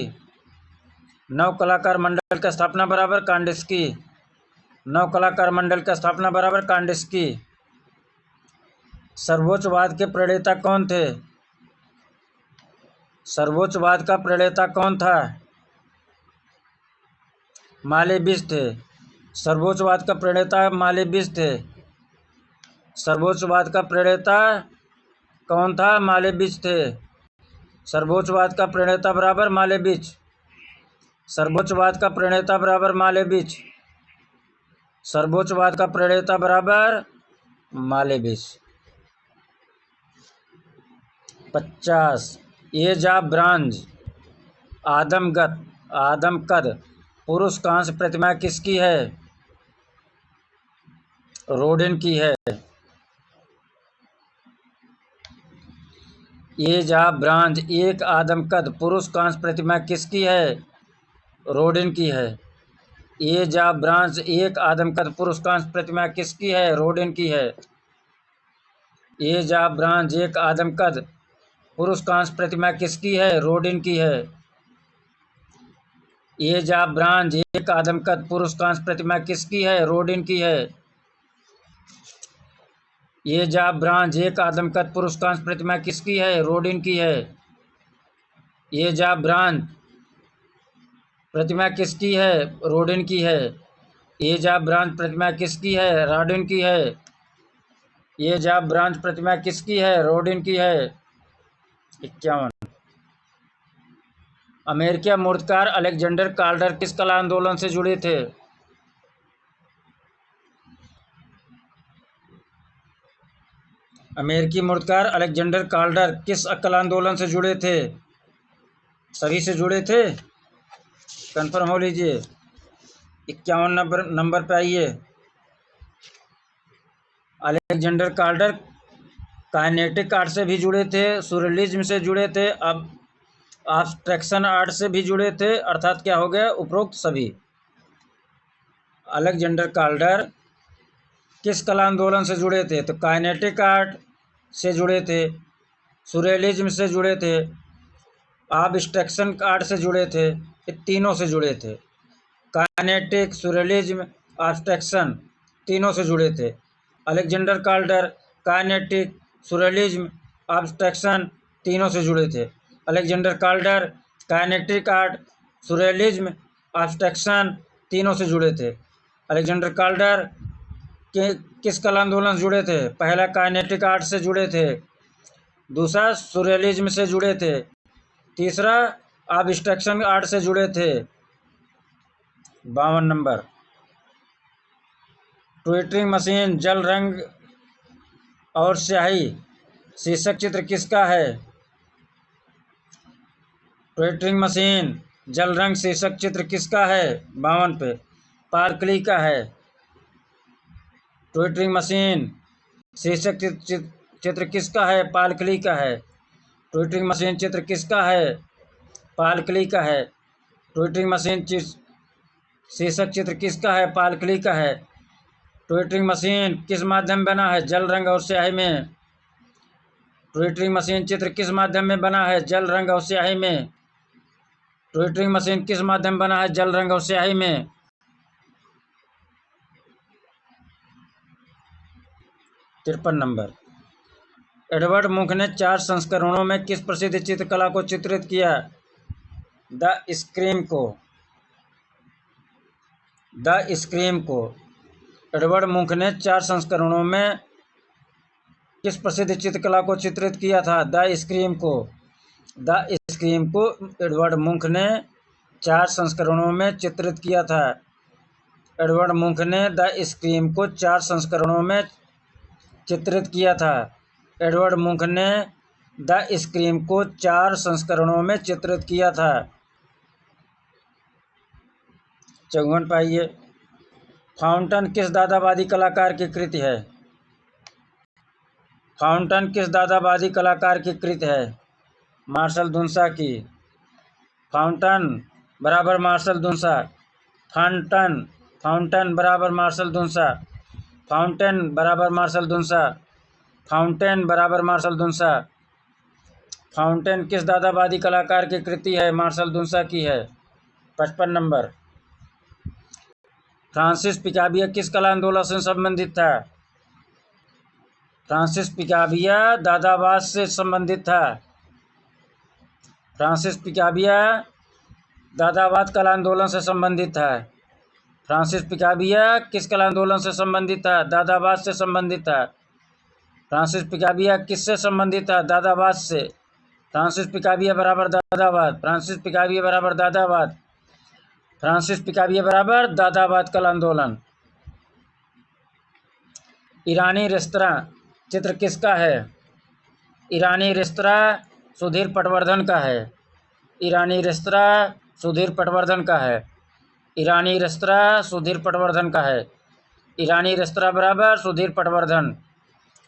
नव कलाकार मंडल की स्थापना बराबर कांडिस्की। नव कलाकार मंडल की स्थापना बराबर कांडिस्की। सर्वोच्चवाद के प्रणेता कौन थे? सर्वोच्चवाद का प्रणेता कौन था? मालेबिस थे। सर्वोच्चवाद का प्रणेता मालेबिस थे। सर्वोच्चवाद का प्रणेता कौन था? मालेबिस थे। सर्वोच्चवाद का प्रणेता बराबर मालेबिच। सर्वोच्चवाद का प्रणेता बराबर मालेबिच। सर्वोच्चवाद का प्रणेता बराबर मालेबिच। 50 एज ऑफ ब्रांज आदमकद पुरुष कांस्य प्रतिमा किसकी है? रोडिन की है। एज ऑफ ब्रांज एक आदमकद पुरुष कांस्य प्रतिमा किसकी है? रोडिन की है। एज ऑफ ब्रांज एक आदमकद पुरुष कांस्य प्रतिमा किसकी है? रोडिन की है। एज ऑफ ब्रांज एक आदमकद पुरुष कांस्य प्रतिमा किसकी है? रोडिन की है। एज ऑफ ब्रांज एक आदमकद पुरुष कांस्य प्रतिमा किसकी है? रोडिन की है। एज ऑफ ब्रांज एक आदमकद पुरुष कांस्य प्रतिमा किसकी है? रोडिन की है। एज ऑफ ब्रांज प्रतिमा किसकी है? रोडिन की है। एज ऑफ ब्रांज प्रतिमा किसकी है? रोडिन की है। एज ऑफ ब्रांज प्रतिमा किसकी है? रोडिन की है। 51 अमेरिकी मूर्तिकार अलेक्जेंडर काल्डर किस कला आंदोलन से जुड़े थे? अमेरिकी मूर्तिकार अलेक्जेंडर काल्डर किस कला आंदोलन से जुड़े थे? सभी से जुड़े थे, कंफर्म हो लीजिए। 51 नंबर पे आइए। अलेक्जेंडर काल्डर काइनेटिक आर्ट से भी जुड़े थे, सूर्यलिज्म से जुड़े थे, अब एब्स्ट्रैक्शन आर्ट से भी जुड़े थे, अर्थात क्या हो गया? उपरोक्त सभी। अलेक्जेंडर काल्डर किस कला आंदोलन से जुड़े थे? तो काइनेटिक आर्ट से जुड़े थे, सूर्यलिज्म से जुड़े थे, एब्स्ट्रैक्शन आर्ट से जुड़े थे, ये तीनों से जुड़े थे। काइनेटिक, सूर्यलिज्म, एब्स्ट्रैक्शन तीनों से जुड़े थे। Alexander Calder kinetic, surrealism, abstraction तीनों से जुड़े थे। Alexander Calder kinetic art, surrealism, abstraction तीनों से जुड़े थे। अलेक्जेंडर काल्डर के किस कला आंदोलन से जुड़े थे? पहला काइनेटिक आर्ट से जुड़े थे, दूसरा सूर्यलिज्म से जुड़े थे, तीसरा एब्स्ट्रैक्शन आर्ट से जुड़े थे। 52 नंबर ट्विटरिंग मशीन, जल, रंग और स्याही शीर्षक चित्र किसका है? ट्विटरिंग मशीन जल रंग शीर्षक चित्र किसका है? 52 पे। पाल क्ली का है। ट्विटरिंग मशीन शीर्षक चित्र किसका है? पाल क्ली का है। ट्विटरिंग मशीन चित्र किसका है? पाल क्ली का है। ट्विटरिंग मशीन शीर्षक चित्र किसका है? पाल क्ली का है। ट्विटरिंग मशीन किस माध्यम में बना है? जल रंग और स्याही में। ट्विटरिंग मशीन चित्र किस माध्यम में बना है? जल रंग और स्याही में। ट्विटरिंग मशीन किस माध्यम में बना है? जल रंग और स्याही में। 53 नंबर। एडवर्ड मुंक ने 4 संस्करणों में किस प्रसिद्ध चित्रकला को चित्रित किया? द स्क्रीम को। द स्क्रीम को। एडवर्ड मुंक ने 4 संस्करणों में किस प्रसिद्ध चित्रकला को चित्रित किया था? द स्क्रीम को। द स्क्रीम को एडवर्ड मुंक ने 4 संस्करणों में चित्रित किया था। एडवर्ड मुंक ने द स्क्रीम को 4 संस्करणों में चित्रित किया था। एडवर्ड मुंक ने द स्क्रीम को 4 संस्करणों में चित्रित किया था। 54 पाइए। फाउंटन किस दादावादी कलाकार की कृति है? फाउंटन किस दादावादी कलाकार की कृति है? मार्शल दुन्सा की। फाउंटन बराबर मार्शल दुन्सा। फाउंटन फाउंटन बराबर मार्शल दुन्सा। फाउंटेन बराबर मार्शल दुन्सा। फाउंटेन बराबर मार्शल दुन्सा। फाउंटेन किस दादावादी कलाकार की कृति है? मार्शल दुन्सा की है। 55 नंबर। फ्रांसिस पिकाबिया किस कला आंदोलन से संबंधित था? फ्रांसिस पिकाबिया दादावाद से संबंधित था। फ्रांसिस पिकाबिया दादावाद कला आंदोलन से संबंधित था। फ्रांसिस पिकाबिया किस कला आंदोलन से संबंधित था? दादावाद से संबंधित था। फ्रांसिस पिकाबिया किससे संबंधित था? दादावाद से। फ्रांसिस पिकाबिया बराबर दादावाद। फ्रांसिस पिकाबिया बराबर दादावाद। फ्रांसिस पिकाबिया बराबर दादावाद कला आंदोलन। ईरानी रेस्तरां चित्र किसका है? ईरानी रेस्तरां सुधीर पटवर्धन का है। ईरानी रेस्तरां सुधीर पटवर्धन का है। ईरानी रेस्तरां सुधीर पटवर्धन का है। ईरानी रेस्तरां बराबर सुधीर पटवर्धन।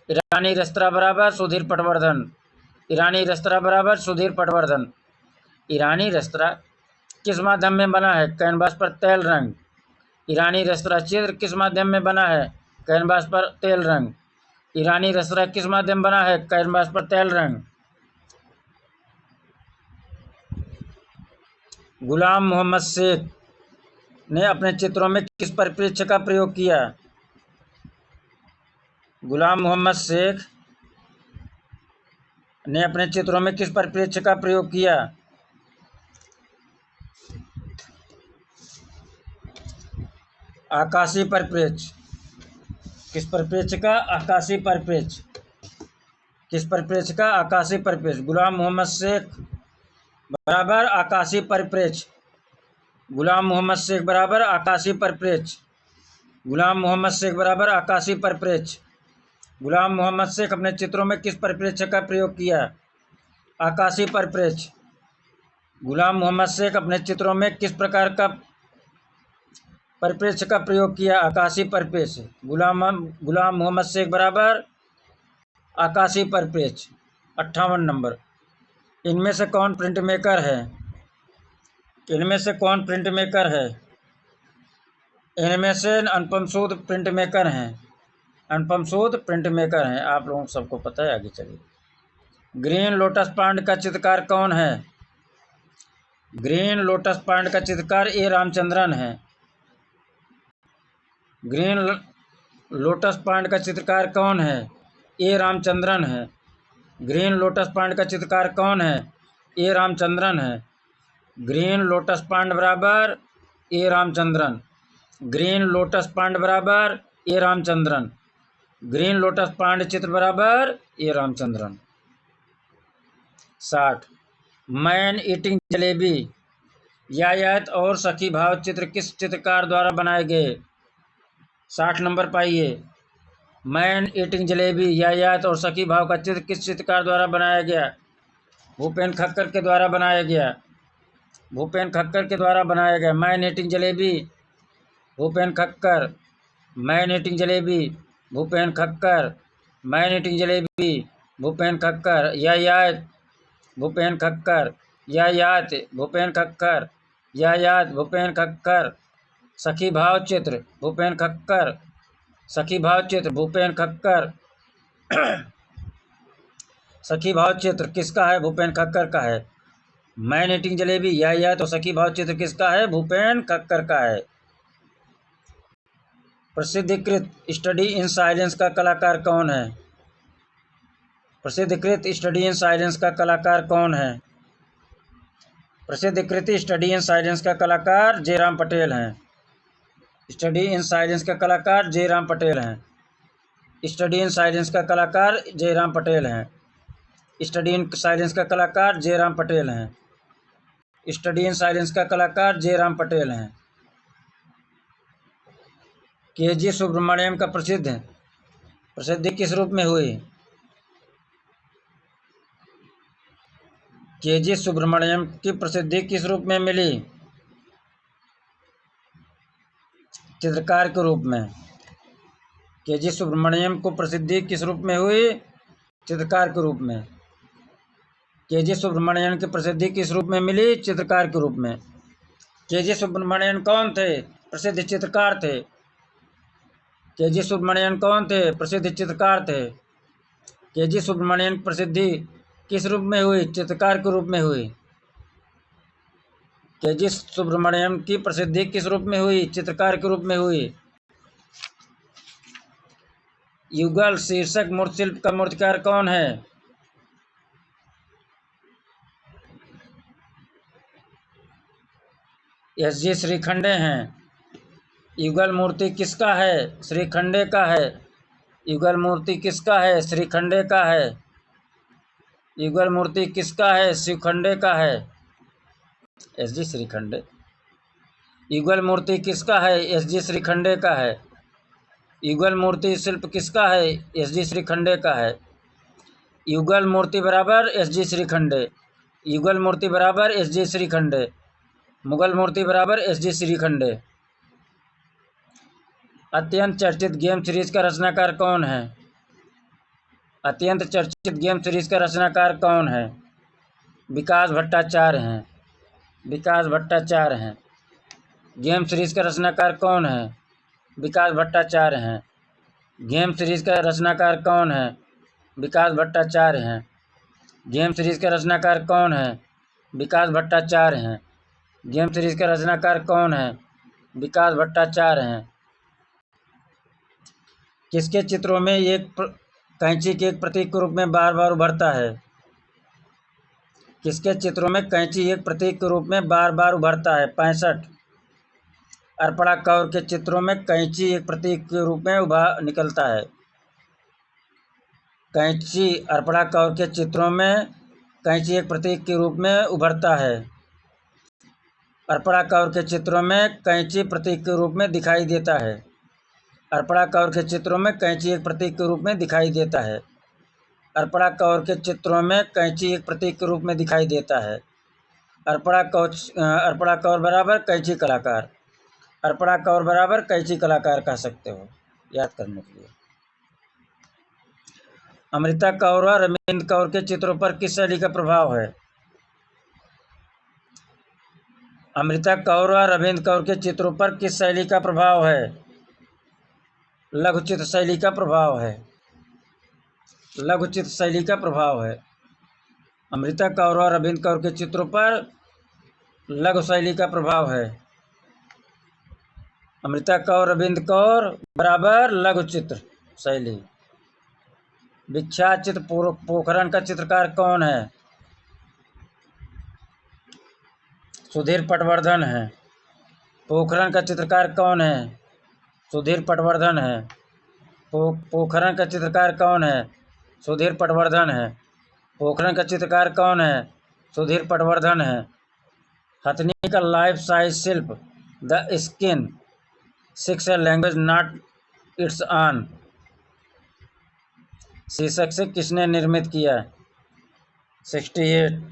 ईरानी रेस्तरां बराबर सुधीर पटवर्धन। ईरानी रेस्तरां बराबर सुधीर पटवर्धन। ईरानी रेस्तरां किस माध्यम में बना है? कैनवास पर तेल रंग। ईरानी रेस्तरां चित्र किस माध्यम में बना है? कैनवास पर तेल रंग। ईरानी रेस्तरां किस माध्यम बना है? कैनवास पर तेल रंग। गुलाम मोहम्मद शेख ने अपने चित्रों में किस परिप्रेक्ष्य का प्रयोग किया? गुलाम मोहम्मद शेख ने अपने चित्रों में किस परिप्रेक्ष्य का प्रयोग किया? आकाशीय परिप्रेक्ष्य। किस परिप्रेक्ष्य का? आकाशीय परिप्रेक्ष्य। किस परिप्रेक्ष्य का? आकाशीय परिप्रेक्ष्य। गुलाम मोहम्मद शेख बराबर आकाशीय परिप्रेक्ष्य। गुलाम मोहम्मद शेख बराबर आकाशीय परिप्रेक्ष्य। गुलाम मोहम्मद शेख बराबर आकाशीय परिप्रेक्ष्य। गुलाम मोहम्मद शेख अपने चित्रों में किस परिप्रेक्ष्य का प्रयोग किया? आकाशीय परिप्रेक्ष्य। गुलाम मोहम्मद शेख अपने चित्रों में किस प्रकार का परिप्रेक्ष्य का प्रयोग किया? आकाशीय परिप्रेक्ष्य। गुलाम मोहम्मद शेख बराबर आकाशीय परिप्रेक्ष्य। 58 नंबर। इनमें से कौन प्रिंट मेकर है? इनमें से कौन प्रिंट मेकर है? इनमें से अनुपम सूद प्रिंट मेकर हैं। अनुपम सूद प्रिंट मेकर हैं। आप लोगों को सबको पता है। आगे चलिए। ग्रीन लोटस पॉन्ड का चित्रकार कौन है? ग्रीन लोटस पॉन्ड का चित्रकार ए रामचंद्रन है। ग्रीन लोटस पॉन्ड का चित्रकार कौन है? ए रामचंद्रन है। ग्रीन लोटस पॉन्ड का चित्रकार कौन है? ए रामचंद्रन है। ग्रीन लोटस पॉन्ड बराबर ए रामचंद्रन। ग्रीन लोटस पॉन्ड बराबर ए रामचंद्रन। ग्रीन लोटस पॉन्ड चित्र बराबर ए रामचंद्रन। 60। मैन ईटिंग जलेबी, यायात और सखी भाव चित्र किस चित्रकार द्वारा बनाए गए? 60 नंबर पाइए। मैन ईटिंग जलेबी, यायात और सखी भाव का चित्र किस चित्रकार द्वारा बनाया गया? भूपेन खक्कर के द्वारा बनाया गया। भूपेन खक्कर के द्वारा बनाया गया। मैं नीटिंग जलेबी, भूपेन खक्कर। मैं नीटिंग जलेबी, भूपेन खक्कर। मैं नीटिंग जलेबी, भूपेन खक्कर। या याद, भूपेन खक्कर। या याद, भूपेन खक्कर। या याद, भूपेन खक्कर। सखी भाव चित्र, भूपेन खक्कर। सखी भाव चित्र, भूपेन खक्कर। सखी भाव चित्र किसका है? भूपेन खक्कर का है। मैं नीटिंग जलेबी, या तो सखी भाव चित्र किसका है? भूपेन खक्कर का है। प्रसिद्धीकृत स्टडी इन साइलेंस का कलाकार कौन है? प्रसिद्धीकृत स्टडी इन साइलेंस का कलाकार कौन है? प्रसिद्धीकृत स्टडी इन साइलेंस का कलाकार जयराम पटेल हैं। स्टडी इन साइलेंस का कलाकार जयराम पटेल हैं। स्टडी इन साइलेंस का कलाकार जयराम पटेल हैं। स्टडी इन साइलेंस का कलाकार जयराम पटेल हैं। स्टडी इन साइलेंस का कलाकार जयराम पटेल हैं। के.जी. सुब्रमण्यम का प्रसिद्धि किस रूप में हुई? के.जी. सुब्रमण्यम की प्रसिद्धि किस रूप में मिली? चित्रकार के रूप में। के.जी. सुब्रमण्यम को प्रसिद्धि किस रूप में हुई? चित्रकार के रूप में। के.जी. सुब्रमण्यम की प्रसिद्धि किस रूप में मिली? चित्रकार के रूप में। के.जी. सुब्रमण्यम कौन थे? प्रसिद्ध चित्रकार थे। के.जी. सुब्रमण्यम कौन थे? प्रसिद्ध चित्रकार थे। के.जी. सुब्रमण्यम की प्रसिद्धि किस रूप में हुई? चित्रकार के रूप में हुई। के.जी. सुब्रमण्यम की प्रसिद्धि किस रूप में हुई? चित्रकार के रूप में हुई। युगल शीर्षक मूर्तिशिल्प का मूर्तिकार कौन है? एस.जी. श्रीखंडे हैं। युगल मूर्ति किसका है? श्रीखंडे का है। युगल मूर्ति किसका है? श्रीखंडे का है। युगल मूर्ति किसका है? श्रीखंडे का है। एस.जी. श्रीखंडे। युगल मूर्ति किसका है? एस.जी. श्रीखंडे का है। युगल मूर्ति शिल्प किसका है? एस.जी. श्रीखंडे का है। युगल मूर्ति बराबर एस.जी. श्रीखंडे। युगल मूर्ति बराबर एस.जी. श्रीखंडे। मुगल मूर्ति बराबर एस.जी. श्रीखंडे। अत्यंत चर्चित गेम सीरीज का रचनाकार कौन है? अत्यंत चर्चित गेम सीरीज का रचनाकार कौन है? विकास भट्टाचार्य हैं। विकास भट्टाचार्य हैं। गेम सीरीज का रचनाकार कौन है? विकास भट्टाचार्य हैं। गेम सीरीज का रचनाकार कौन है? विकास भट्टाचार्य हैं। गेम सीरीज का रचनाकार कौन है? विकास भट्टाचार्य हैं। गेम सीरीज का रचनाकार कौन है? विकास भट्टाचार्य हैं। किसके चित्रों में कैंची के एक प्रतीक के रूप में बार बार उभरता है? किसके चित्रों में कैंची एक प्रतीक के रूप में बार बार उभरता है? 65। अर्पणा कौर के चित्रों में कैंची एक प्रतीक के रूप में निकलता है। कैंची, अर्पणा कौर के चित्रों में कैंची एक प्रतीक के रूप में उभरता है। अर्पणा कौर के चित्रों में कैंची प्रतीक के रूप में दिखाई देता है। अर्पणा कौर के चित्रों में कैंची एक प्रतीक के रूप में दिखाई देता है। अर्पणा कौर के चित्रों में कैंची एक प्रतीक के रूप में दिखाई देता है। अर्पणा कौर बराबर कैंची कलाकार। अर्पणा कौर बराबर कैंची कलाकार कह सकते हो याद करने के लिए। अमृता कौर और अरविंद कौर के चित्रों पर किस शैली का प्रभाव है? अमृता कौर और अरविंद कौर के चित्रों पर किस शैली का प्रभाव है? लघुचित्र शैली का प्रभाव है। लघुचित्र शैली का प्रभाव है। अमृता कौर और अरविंद कौर के चित्रों पर लघु शैली का प्रभाव है। अमृता कौर अरविंद कौर बराबर लघुचित्र शैली। विख्यात चित्र पोखरण का चित्रकार कौन है? सुधीर पटवर्धन है। पोखरण का चित्रकार कौन है? सुधीर पटवर्धन है। पोखरण का चित्रकार कौन है? सुधीर पटवर्धन है। पोखरण का चित्रकार कौन है? सुधीर पटवर्धन है। हथनी का लाइफ साइज शिल्प the skin six a language not its own शीर्षक से किसने निर्मित किया? 68।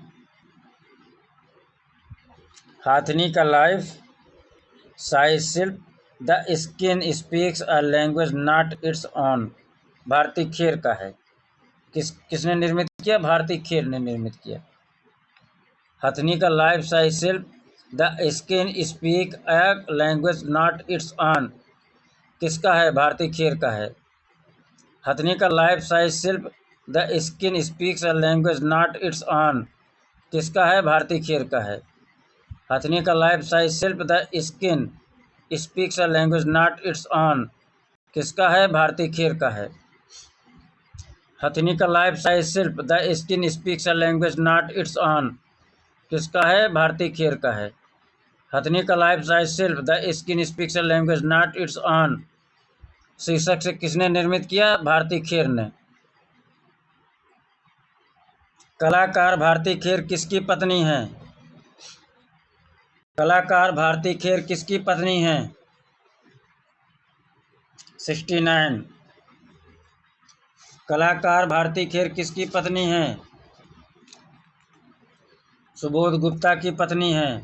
हाथनी का लाइफ साइज शिल्प the skin speaks a language not its own Bharti Kher का है। किसने निर्मित किया? भारती खेर ने निर्मित किया। हथनी का लाइफ साइज शिल्प the skin speak a language not its on किसका है? भारती खेर का है। हथनी का लाइफ साइज शिल्प the skin speaks a language not its on किसका है? भारती खेर का है। हथनी का लाइफ साइज शिल्प the skin speaks a language not its on किसका है? भारती खेर का है। हथनी का लाइफ साइज शिल्प the skin speaks a language not its on किसका है? भारती खेर का है। हथनी का लाइफ साइज शिल्प the skin speaks a language not its own शीर्षक से किसने निर्मित किया? भारती खेर ने। कलाकार भारती खेर किसकी पत्नी हैं? कलाकार भारती खेर किसकी पत्नी हैं? 69। कलाकार भारती खेर किसकी पत्नी हैं? सुबोध गुप्ता की पत्नी हैं।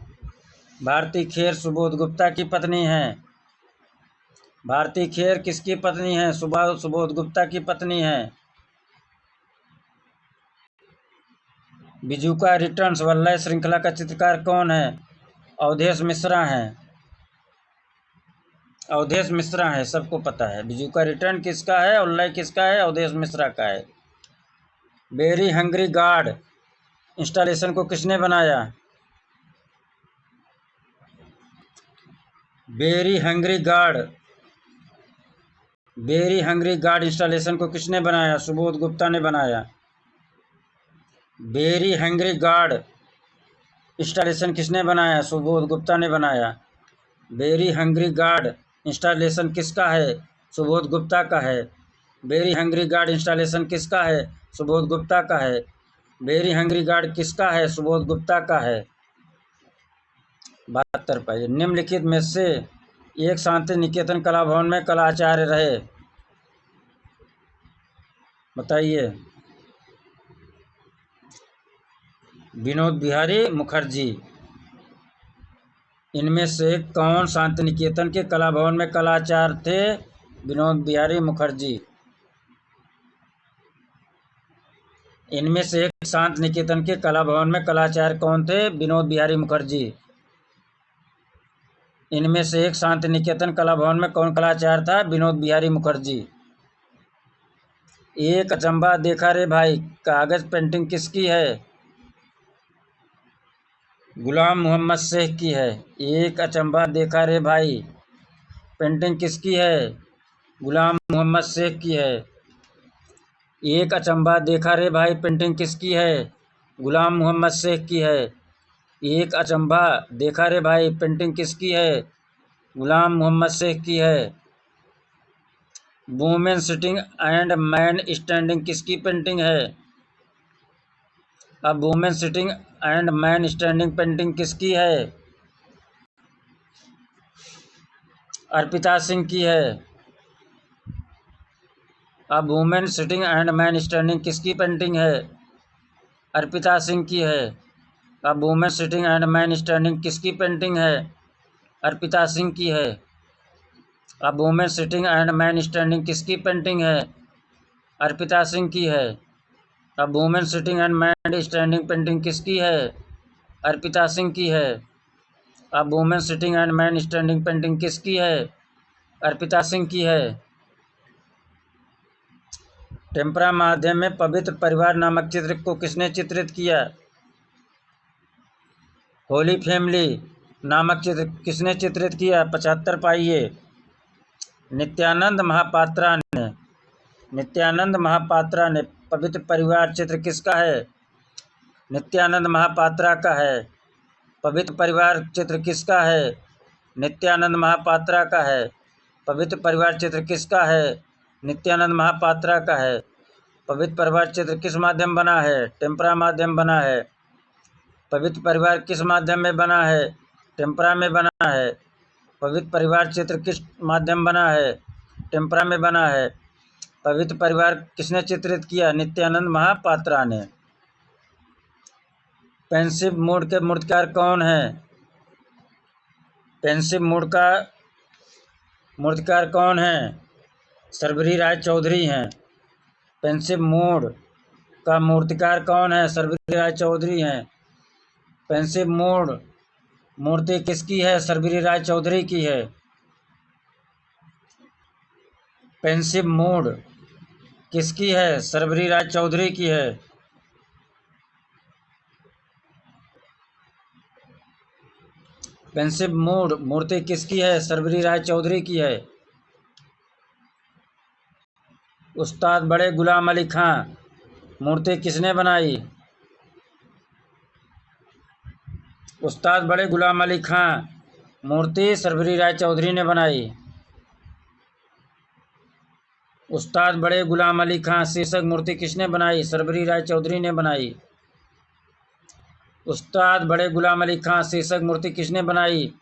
भारती खेर सुबोध गुप्ता की पत्नी हैं। भारती खेर किसकी पत्नी हैं? सुबोध गुप्ता की पत्नी हैं। बिजूका रिटर्न्स वल्लय श्रृंखला का चित्रकार कौन है? अवधेश मिश्रा हैं। अवधेश मिश्रा है, सबको पता है। बिजूका रिटर्न किसका है? वल्लय किसका है? अवधेश मिश्रा का है। वेरी हंग्री गॉड इंस्टॉलेशन को किसने बनाया? वेरी हंग्री गॉड इंस्टॉलेशन को किसने बनाया? सुबोध गुप्ता ने बनाया। वेरी हंग्री गॉड इंस्टॉलेशन किसने बनाया? सुबोध गुप्ता ने बनाया। वेरी हंग्री गॉड इंस्टॉलेशन किसका है? सुबोध गुप्ता का है। वेरी हंग्री गॉड इंस्टॉलेशन किसका है? सुबोध गुप्ता का है। वेरी हंग्री गॉड किसका है? सुबोध गुप्ता का है। 72 पाइए। निम्नलिखित में से एक शांति निकेतन कला भवन में कलाचार्य रहे, बताइए। विनोद बिहारी मुखर्जी। इनमें से कौन शांति निकेतन के कला भवन में कलाचार्य थे? विनोद बिहारी मुखर्जी। इनमें से एक शांति निकेतन के कला भवन में कलाचार्य कौन थे? विनोद बिहारी मुखर्जी। इनमें से एक शांति निकेतन कला भवन में कौन कलाचार्य था? विनोद बिहारी मुखर्जी। एक अचंभा देखा रे भाई कागज पेंटिंग किसकी है? गुलाम मोहम्मद शेख की है। एक अचंभा देखा रे भाई पेंटिंग किसकी है? गुलाम मोहम्मद शेख की है। एक अचंभा देखा रे भाई पेंटिंग किसकी है? गुलाम मोहम्मद शेख की है। एक अचंभा देखा रे भाई पेंटिंग किसकी है? गुलाम मोहम्मद शेख की है। Women sitting and man standing किसकी पेंटिंग है? अब women sitting and man standing painting किसकी है? अर्पिता सिंह की है। अब women sitting and man standing किसकी पेंटिंग है? अर्पिता सिंह की है। अब women sitting and man standing किसकी पेंटिंग है? अर्पिता सिंह की है। अब women sitting and man standing किसकी पेंटिंग है? अर्पिता सिंह की है। अब women sitting and man standing painting किसकी है? अर्पिता सिंह की है। अब women sitting and man standing painting किसकी है? अर्पिता सिंह की है। टेम्परा माध्यम में पवित्र परिवार नामक चित्र को किसने चित्रित किया? होली फैमिली नामक चित्र किसने चित्रित किया? 75 पाइए। नित्यानंद महापात्रा ने पवित्र परिवार चित्र किसका है? नित्यानंद महापात्रा का है। पवित्र परिवार चित्र किसका है? नित्यानंद महापात्रा का है। पवित्र परिवार चित्र किसका है? नित्यानंद महापात्रा का है। पवित्र परिवार चित्र किस माध्यम बना है? टेम्परा माध्यम बना है। पवित्र परिवार किस माध्यम में बना है? टेम्परा में बना है। पवित्र परिवार चित्र किस माध्यम बना है? टेम्परा में बना है। पवित्र परिवार किसने चित्रित किया? नित्यानंद महापात्रा ने। पेंसिव मूड के मूर्तिकार कौन हैं? पेंसिव मूड का मूर्तिकार कौन है? सर्वरी राय चौधरी हैं। पेंसिव मूड का मूर्तिकार कौन है? सर्वरी राय चौधरी हैं। पेंसिव मूड मूर्ति किसकी है? सर्वरी राय चौधरी की है। पेंसिव मूड किसकी है? सर्वरी राय चौधरी की है। पेंसिव मूड मूर्ति किसकी है? सर्वरी राय चौधरी की है। उस्ताद बड़े गुलाम अली खां मूर्ति किसने बनाई? उस्ताद बड़े गुलाम अली खां मूर्ति सर्वरी राय चौधरी ने बनाई। उस्ताद बड़े गुलाम अली खां शीर्षक मूर्ति किसने बनाई? सर्वरी राय चौधरी ने बनाई। उस्ताद बड़े गुलाम अली खां शीर्षक मूर्ति किसने बनाई?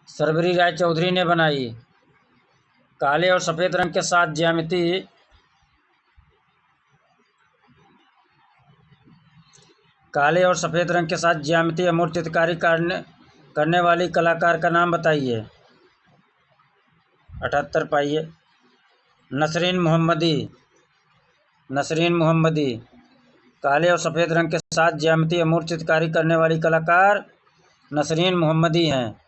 सर्वरी राय चौधरी ने बनाई। काले और सफ़ेद रंग के साथ ज्यामिति काले और सफ़ेद रंग के साथ ज्यामिति अमूर्त चित्रकारी करने वाली कलाकार का नाम बताइए। 78 पाइए। नसरीन मोहम्मदी। नसरीन मोहम्मदी। काले और सफ़ेद रंग के साथ ज्यामिति अमूर्त चित्रकारी करने वाली कलाकार नसरीन मोहम्मदी हैं।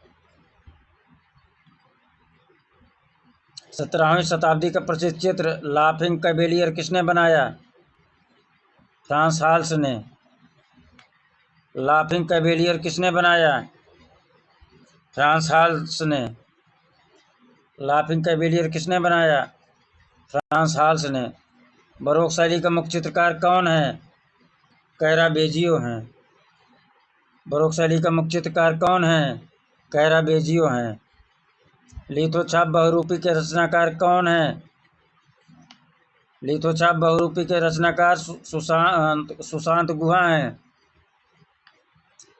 17वीं शताब्दी का प्रसिद्ध चित्र लाफिंग कैवेलियर किसने बनाया? फ्रांस हाल्स ने। लाफिंग कैवेलियर किसने बनाया? फ्रांस हाल्स ने। लाफिंग कैवेलियर किसने बनाया? फ्रांस हाल्स ने। बरोक शैली का मुख्य चित्रकार कौन है? कैरावेजियो हैं। बरोक शैली का मुख्य चित्रकार कौन है? कैरावेजियो हैं। लिथोछाप बहुरूपी के रचनाकार कौन है? लिथोछाप बहुरूपी के रचनाकार सुशांत गुहा हैं।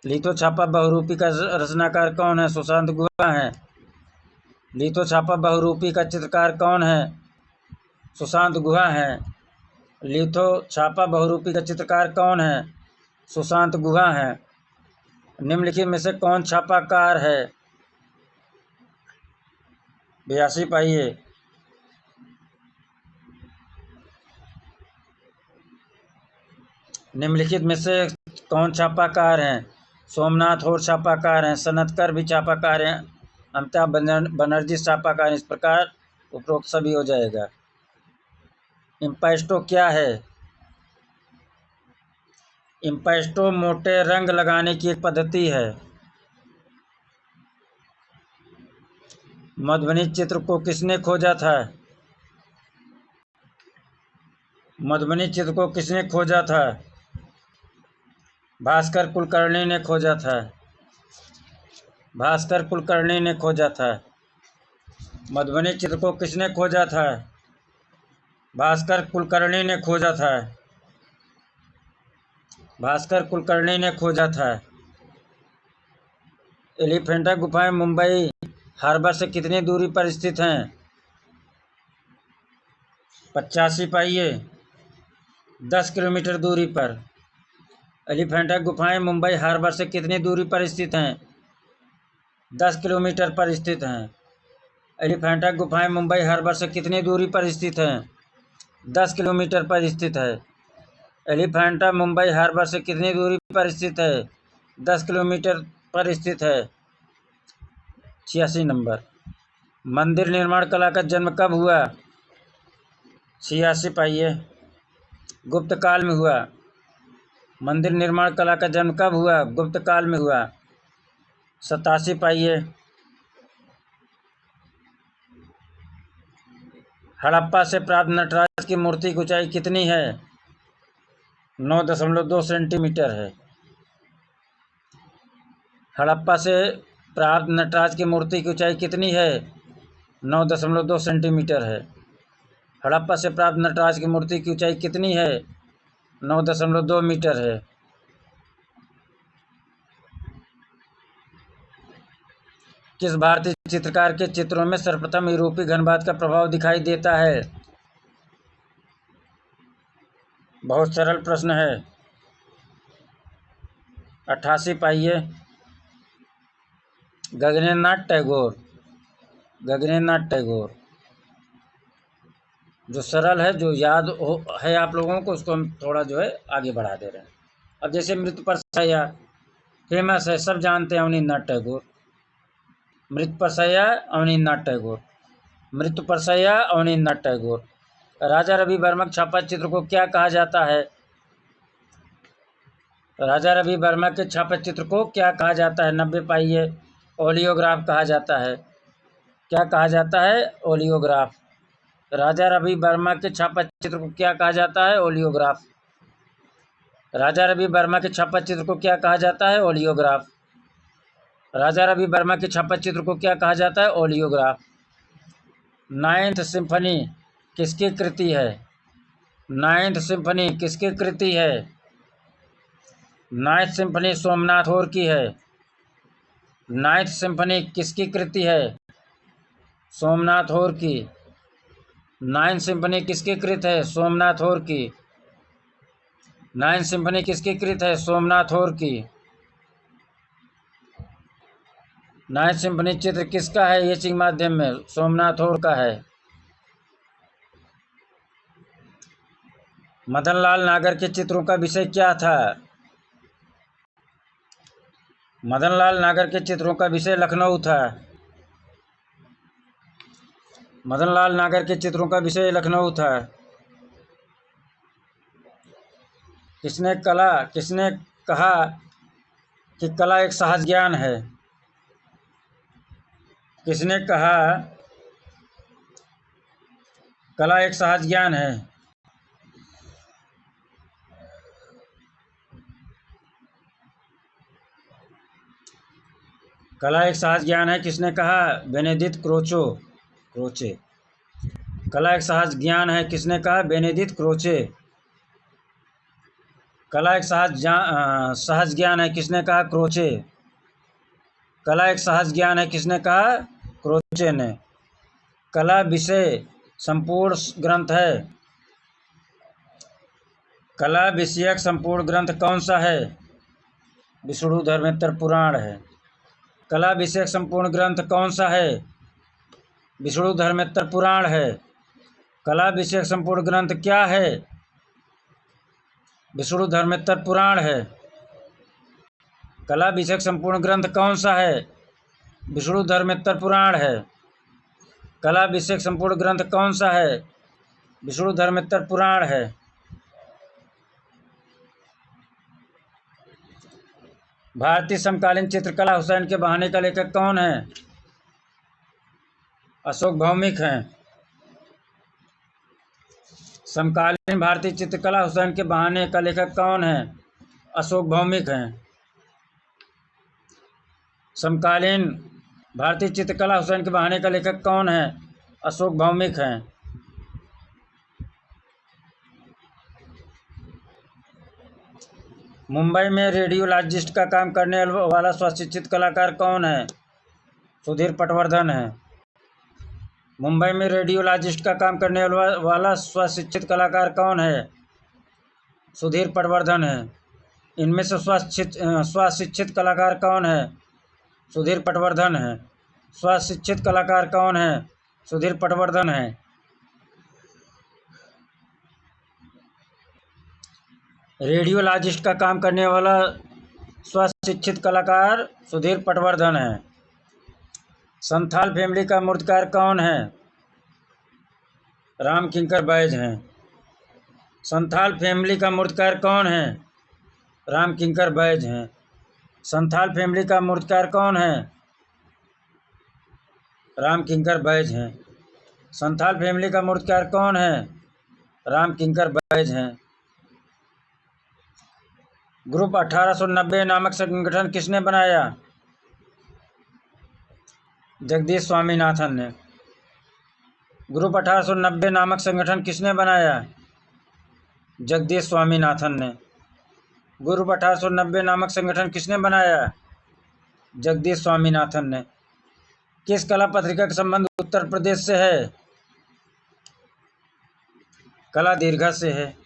लिथोछापा बहुरूपी का रचनाकार कौन है? सुशांत गुहा हैं। लिथोछापा बहुरूपी का चित्रकार कौन है? सुशांत गुहा हैं। लिथोछापा बहुरूपी का चित्रकार कौन है? सुशांत गुहा हैं। निम्नलिखित में से कौन छापाकार है? 82 पाइए। निम्नलिखित में से कौन छापाकार हैं? सोमनाथ और छापाकार हैं। सनतकर भी छापाकार हैं। अमिताभ बनर्जी छापाकार हैं। इस प्रकार उपरोक्त सभी हो जाएगा। इम्पैस्टो क्या है? इम्पैस्टो मोटे रंग लगाने की एक पद्धति है। मधुबनी चित्र को किसने खोजा था? मधुबनी चित्र को किसने खोजा था? भास्कर कुलकर्णी ने खोजा था। भास्कर कुलकर्णी ने खोजा था। मधुबनी चित्र को किसने खोजा था? भास्कर कुलकर्णी ने खोजा था। भास्कर कुलकर्णी ने खोजा था। एलिफेंटा गुफाएं मुंबई हार्बर से कितनी दूरी पर स्थित हैं? 85 पाइए। 10 किलोमीटर दूरी पर। एलिफेंटा गुफाएं मुंबई हार्बर से कितनी दूरी पर स्थित हैं? 10 किलोमीटर पर स्थित हैं। एलिफेंटा गुफाएं मुंबई हार्बर से कितनी दूरी पर स्थित हैं? 10 किलोमीटर पर स्थित है। एलिफेंटा मुंबई हार्बर से कितनी दूरी पर स्थित है? 10 किलोमीटर पर स्थित है। 86 नंबर। मंदिर निर्माण कला का जन्म कब हुआ? 86 पाइए। गुप्त काल में हुआ। मंदिर निर्माण कला का जन्म कब हुआ? गुप्त काल में हुआ। 87 पाइए। हड़प्पा से प्राप्त नटराज की मूर्ति की ऊंचाई कितनी है? 9.2 सेंटीमीटर है। हड़प्पा से प्राप्त नटराज की मूर्ति की ऊंचाई कितनी है? 9.2 सेंटीमीटर है। हड़प्पा से प्राप्त नटराज की मूर्ति की ऊंचाई कितनी है? 9.2 मीटर है। किस भारतीय चित्रकार के चित्रों में सर्वप्रथम यूरोपीय घनबाद का प्रभाव दिखाई देता है? बहुत सरल प्रश्न है। 88 पाइए। गगनेन्द्रनाथ टैगोर। गगनेन्द्रनाथ टैगोर। जो सरल है, जो याद हो है आप लोगों को, उसको हम थोड़ा जो है आगे बढ़ा दे रहे हैं। अब जैसे मृत्यु पर सैया फेमस है, सब जानते हैं, अवनींद्रनाथ टैगोर। मृत्यु पर सैया अवनींद्रनाथ टैगोर। मृत्यु पर सैया अवनींद्रनाथ टैगोर। राजा रवि वर्मा के छापा चित्र को क्या कहा जाता है? राजा रवि वर्मा के छापा चित्र को क्या कहा जाता है? 90 पाइये। ओलियोग्राफ कहा जाता है। क्या कहा जाता है? ओलियोग्राफ। राजा रवि वर्मा के छापा चित्र को क्या कहा जाता है? ओलियोग्राफ। राजा रवि वर्मा के छापा चित्र को क्या कहा जाता है? ओलियोग्राफ। राजा रवि वर्मा के छापा चित्र को क्या कहा जाता है? ओलियोग्राफ। नाइन्थ सिम्फनी किसकी कृति है? नाइन्थ सिम्फनी किसकी कृति है? नाइन्थ सिम्फनी सोमनाथ होर की है। नाइन्थ सिम्फनी किसकी कृति है? सोमनाथ होर की। नाइन्थ सिम्फनी किसकी कृत है? सोमनाथ होर की। नाइन्थ सिम्फनी किसकी कृत है? सोमनाथ होर की। नाइन्थ सिम्फनी चित्र किसका है? ये चिंग माध्यम में सोमनाथ होर का है। मदनलाल नागर के चित्रों का विषय क्या था? मदनलाल नागर के चित्रों का विषय लखनऊ था। मदनलाल नागर के चित्रों का विषय लखनऊ था। किसने कहा कि कला एक सहज ज्ञान है? किसने कहा कला एक सहज ज्ञान है? कला एक सहज ज्ञान है, किसने कहा? Benedict Croce. कला एक सहज ज्ञान है, किसने कहा? Benedict Croce. कला एक सहज ज्ञान है, किसने कहा? क्रोचे। कला एक सहज ज्ञान है, किसने कहा? क्रोचे ने। कला विषय संपूर्ण ग्रंथ है। कला विषयक संपूर्ण ग्रंथ कौन सा है? विष्णुधर्मेत्तर पुराण है। कला विषयक संपूर्ण ग्रंथ कौन सा है? विष्णुधर्मेत्तर पुराण है। कला विषयक संपूर्ण ग्रंथ क्या है? विष्णुधर्मेत्तर पुराण है। कला विषयक संपूर्ण ग्रंथ कौन सा है? विष्णुधर्मेत्तर पुराण है। कला विषयक संपूर्ण ग्रंथ कौन सा है? विष्णुधर्मेत्तर पुराण है। भारतीय समकालीन चित्रकला हुसैन के बहाने का लेखक कौन है? अशोक भौमिक हैं। समकालीन भारतीय चित्रकला हुसैन के बहाने का लेखक कौन है? अशोक भौमिक हैं। समकालीन भारतीय चित्रकला हुसैन के बहाने का लेखक कौन है? अशोक भौमिक हैं। मुंबई में रेडियोलॉजिस्ट का काम करने वाला स्वशिक्षित कलाकार कौन है? सुधीर पटवर्धन है। मुंबई में रेडियोलॉजिस्ट का काम करने वाला स्वशिक्षित कलाकार कौन है? सुधीर पटवर्धन है। इनमें से स्वशिक्षित कलाकार कौन है? सुधीर पटवर्धन है। स्वशिक्षित कलाकार कौन है? सुधीर पटवर्धन है। रेडियोलॉजिस्ट का काम करने वाला स्वशिक्षित कलाकार सुधीर पटवर्धन है। संथाल फैमिली का मूर्तिकार कौन है? राम किंकर बैज हैं। संथाल फैमिली का मूर्तिकार कौन है? राम किंकर बैज हैं। संथाल फैमिली का मूर्तिकार कौन है? राम किंकर बैज हैं। संथाल फैमिली का मूर्तिकार कौन है? राम किंकर बैज हैं। ग्रुप 1890 नामक संगठन किसने बनाया? जगदीश स्वामीनाथन ने। ग्रुप 1890 नामक संगठन किसने बनाया? जगदीश स्वामीनाथन ने। ग्रुप 1890 नामक संगठन किसने बनाया? जगदीश स्वामीनाथन ने। किस कला पत्रिका का संबंध उत्तर प्रदेश से है? कला दीर्घा से है।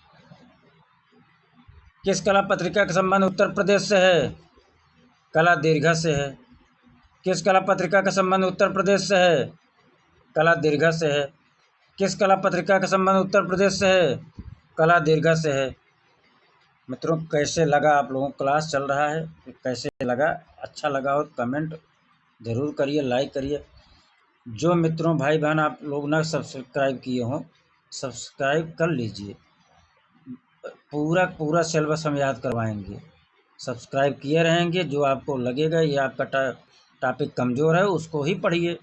किस कला पत्रिका का संबंध उत्तर प्रदेश से है? कला दीर्घा से है। किस कला पत्रिका का संबंध उत्तर प्रदेश से है? कला दीर्घ से है। किस कला पत्रिका का संबंध उत्तर प्रदेश से है? कला दीर्घ से है। मित्रों, कैसे लगा आप लोगों को? क्लास चल रहा है, कैसे लगा? अच्छा लगा हो तो कमेंट ज़रूर करिए, लाइक करिए। जो मित्रों भाई बहन आप लोग ना सब्सक्राइब किए हों, सब्सक्राइब कर लीजिए। पूरा पूरा सिलेबस हम याद करवाएंगे। सब्सक्राइब किए रहेंगे। जो आपको लगेगा ये आपका टॉपिक कमज़ोर है उसको ही पढ़िए।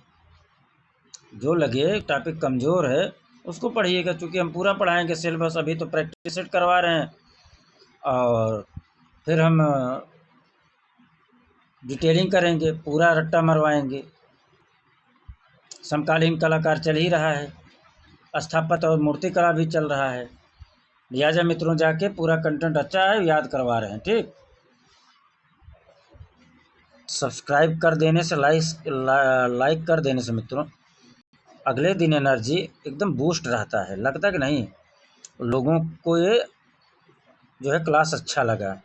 जो लगे टॉपिक कमज़ोर है उसको पढ़िएगा, क्योंकि हम पूरा पढ़ाएंगे सिलेबस। अभी तो प्रैक्टिस सेट करवा रहे हैं और फिर हम डिटेलिंग करेंगे, पूरा रट्टा मरवाएंगे। समकालीन कलाकार चल ही रहा है, स्थापत्य और मूर्ति कला भी चल रहा है। लिहाजा मित्रों जाके पूरा कंटेंट अच्छा है, याद करवा रहे हैं। ठीक, सब्सक्राइब कर देने से, लाइक कर देने से मित्रों अगले दिन एनर्जी एकदम बूस्ट रहता है। लगता कि नहीं? लोगों को ये जो है क्लास अच्छा लगा,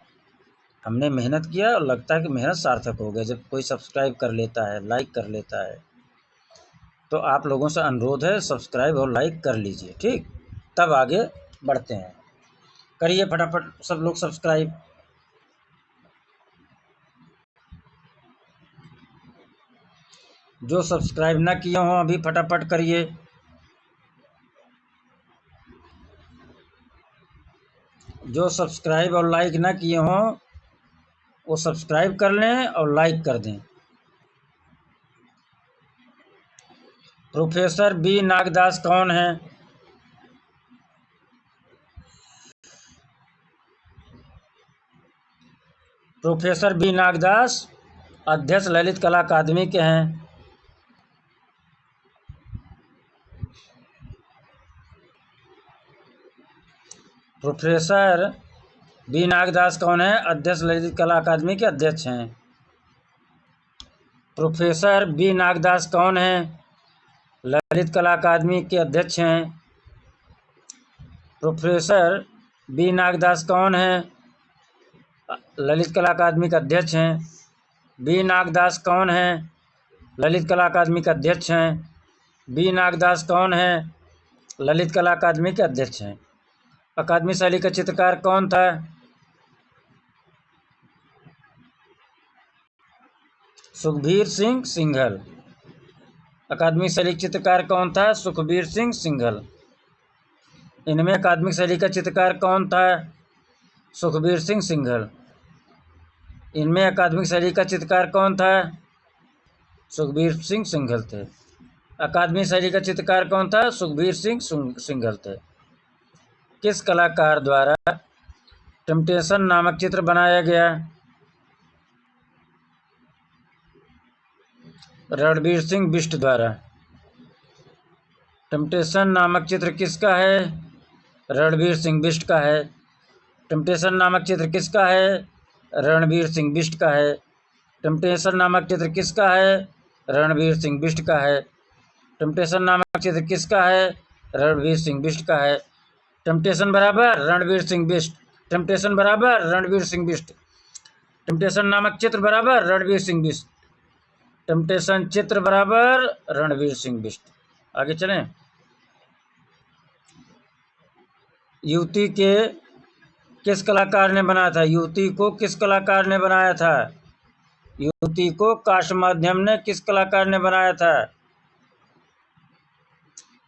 हमने मेहनत किया और लगता है कि मेहनत सार्थक हो गई जब कोई सब्सक्राइब कर लेता है, लाइक कर लेता है। तो आप लोगों से अनुरोध है, सब्सक्राइब और लाइक कर लीजिए। ठीक, तब आगे बढ़ते हैं। करिए फटाफट सब लोग सब्सक्राइब। जो सब्सक्राइब ना किए हों अभी फटाफट करिए। जो सब्सक्राइब और लाइक ना किए हों वो सब्सक्राइब कर लें और लाइक कर दें। प्रोफेसर बी नागदास कौन है? प्रोफेसर बी नागदास अध्यक्ष ललित कला अकादमी के हैं। प्रोफेसर बी नागदास कौन है? अध्यक्ष ललित कला अकादमी के अध्यक्ष हैं। प्रोफेसर बी नागदास कौन है? ललित कला अकादमी के अध्यक्ष हैं। प्रोफेसर बी नागदास कौन है? ललित कला अकादमी के अध्यक्ष हैं। बी नागदास कौन है? ललित कला अकादमी के अध्यक्ष हैं। बी नागदास कौन है? ललित कला अकादमी के अध्यक्ष हैं। अकादमी शैली का चित्रकार कौन था? सुखबीर सिंह सिंघल। अकादमिक शैली चित्रकार कौन था? सुखबीर सिंह सिंघल। इनमें अकादमिक शैली का चित्रकार कौन था? सुखबीर सिंह सिंघल। इनमें अकादमिक शैली का चित्रकार कौन था? सुखबीर सिंह सिंघल थे। अकादमिक शैली का चित्रकार कौन था? सुखबीर सिंह सिंघल थे। किस कलाकार द्वारा टेम्पटेशन नामक चित्र बनाया गया? रणबीर सिंह बिष्ट द्वारा। टेम्पटेशन नामक चित्र किसका है? रणबीर सिंह बिष्ट का है। टेम्पटेशन नामक चित्र किसका है? रणबीर सिंह बिष्ट का है। टेम्पटेशन नामक चित्र किसका है? रणबीर सिंह बिष्ट का है। टेम्पटेशन नामक चित्र किसका है? रणबीर सिंह बिष्ट का है। टेम्पटेशन बराबर रणबीर सिंह बिष्ट। टेम्पटेशन बराबर रणबीर सिंह बिष्ट। टेम्पटेशन नामक चित्र बराबर रणबीर सिंह बिष्ट। टेम्पटेशन चित्र बराबर रणबीर सिंह बिष्ट। आगे चलें। युवती के किस कलाकार ने बनाया था? युवती को किस कलाकार ने बनाया था? युवती को काष्ठ माध्यम ने किस कलाकार ने बनाया था?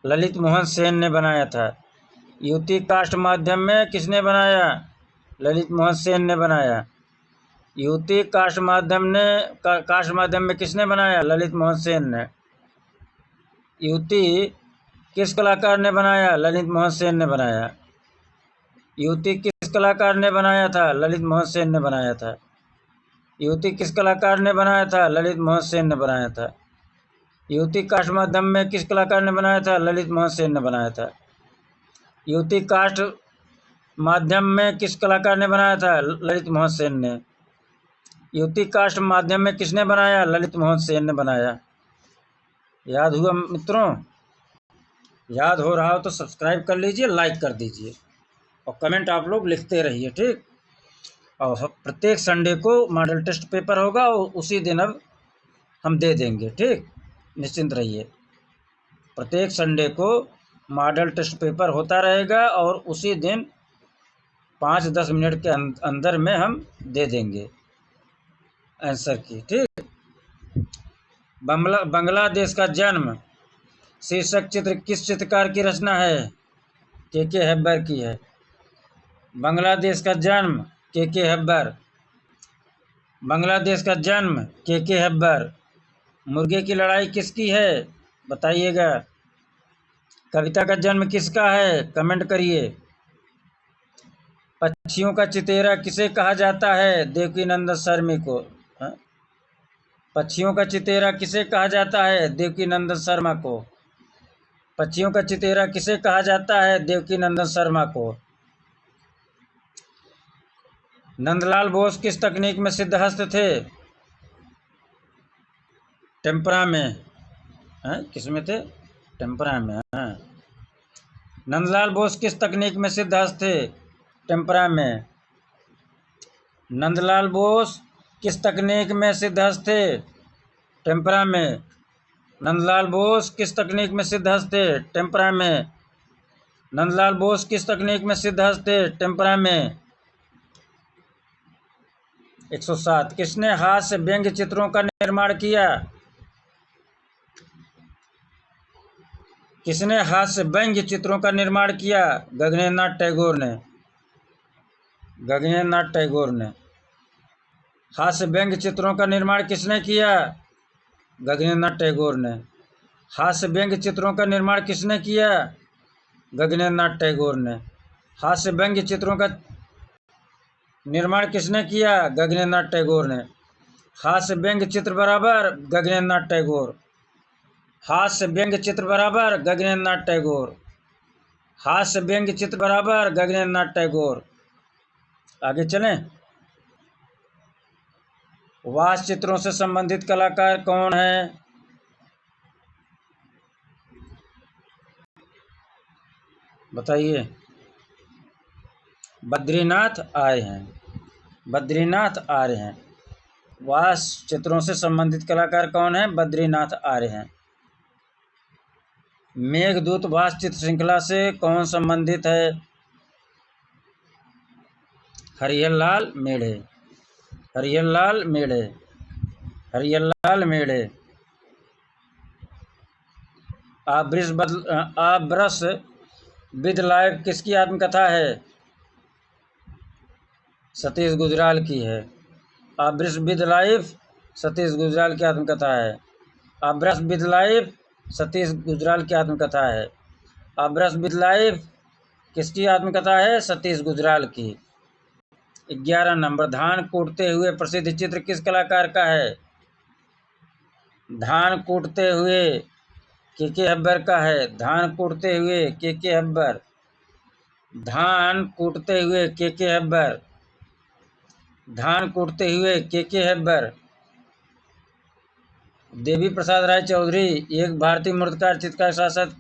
ललित मोहन सेन ने बनाया था। युवती काष्ठ माध्यम में किसने बनाया? ललित मोहन सेन ने बनाया। युवती काष्ठ माध्यम में किसने बनाया? ललित मोहन सेन ने। युवती किस कलाकार ने बनाया? ललित मोहन सेन ने बनाया। युवती किस कलाकार ने बनाया था? ललित मोहन सेन ने बनाया था। युवती किस कलाकार ने बनाया था? ललित मोहन सेन ने बनाया था। युवती काष्ठ माध्यम में किस कलाकार ने बनाया था? ललित मोहन सेन ने बनाया था। युवती काष्ठ माध्यम में किस कलाकार ने बनाया था? ललित मोहन सेन ने। युवती काष्ठ माध्यम में किसने बनाया? ललित मोहन सेन ने बनाया। याद हुआ मित्रों? याद हो रहा हो तो सब्सक्राइब कर लीजिए, लाइक कर दीजिए और कमेंट आप लोग लिखते रहिए। ठीक, और प्रत्येक संडे को मॉडल टेस्ट पेपर होगा और उसी दिन अब हम दे देंगे। ठीक, निश्चिंत रहिए। प्रत्येक संडे को मॉडल टेस्ट पेपर होता रहेगा और उसी दिन 5-10 मिनट के अंदर में हम दे देंगे आंसर की। ठीक, बांग्लादेश का जन्म शीर्षक चित्र किस चित्रकार की रचना है? के हेब्बर की है। बांग्लादेश का जन्म के हेब्बर। बांग्लादेश का जन्म के हेब्बर। मुर्गे की लड़ाई किसकी है? बताइएगा। कविता का जन्म किसका है? कमेंट करिए। पक्षियों का चितेरा किसे कहा जाता है? देवकीनंदन शर्मा को। हाँ? पक्षियों का चितेरा किसे कहा जाता है? देवकीनंदन शर्मा को। पक्षियों का चितेरा किसे कहा जाता है? देवकीनंदन शर्मा को। नंदलाल बोस किस तकनीक में सिद्धहस्त थे? टेम्परा में। किस में थे? टेम्परा में। नंदलाल बोस किस तकनीक में सिद्धहस्त थे? टेम्परा में। नंदलाल बोस किस तकनीक में सिद्धहस्त थे? टेम्परा में। नंदलाल बोस किस तकनीक में सिद्धहस्त थे? टेम्परा में। नंदलाल बोस किस तकनीक में सिद्धहस्त थे? टेम्परा में। 107। किसने हास्य व्यंग्य चित्रों का निर्माण किया? किसने हास्य व्यंग्य चित्रों का निर्माण किया? गगनेंद्र नाथ टैगोर ने। गगनेंद्र नाथ टैगोर ने। हास्य व्यंग्य चित्रों का निर्माण किसने किया? गगनेंद्र नाथ टैगोर ने। हास्य व्यंग्य चित्रों का निर्माण किसने किया? गगनेंद्र नाथ टैगोर ने। हास्य व्यंग्य चित्रों का निर्माण किसने किया? गगनेंद्र नाथ टैगोर ने। हास्य व्यंग्य चित्र बराबर गगनेंद्र नाथ टैगोर। हास्य व्यंग्य चित्र बराबर गगनेंद्र नाथ टैगोर। हास्य व्यंग्य चित्र बराबर गगनेंद्र नाथ टैगोर। आगे चलें। वास चित्रों से संबंधित कलाकार कौन है? बताइए। बद्रीनाथ आर्य हैं। बद्रीनाथ आर्य हैं। वास चित्रों से संबंधित कलाकार कौन है? बद्रीनाथ आर्य हैं। मेघदूत वास चित्र श्रृंखला से कौन संबंधित है? हरिहरलाल मेढ़े। हरिहरलाल मेढ़े। हरिहरलाल मेढ़े। आब्रस विद लाइफ किसकी आत्मकथा है? सतीश गुजराल की है। आब्रस विद लाइफ सतीश गुजराल की आत्मकथा है। आब्रस विद लाइफ सतीश गुजराल की आत्मकथा है। आब्रस विद लाइफ किसकी आत्मकथा है? सतीश गुजराल की। 11 नंबर। धान कूटते हुए प्रसिद्ध चित्र किस कलाकार का है? धान कूटते हुए के हेब्बर का है। धान कूटते हुए के हेब्बर। धान कूटते हुए के हेब्बर। धान कूटते हुए के हेब्बर। देवी प्रसाद राय चौधरी एक भारतीय मूर्तिकार चित्रकार शासक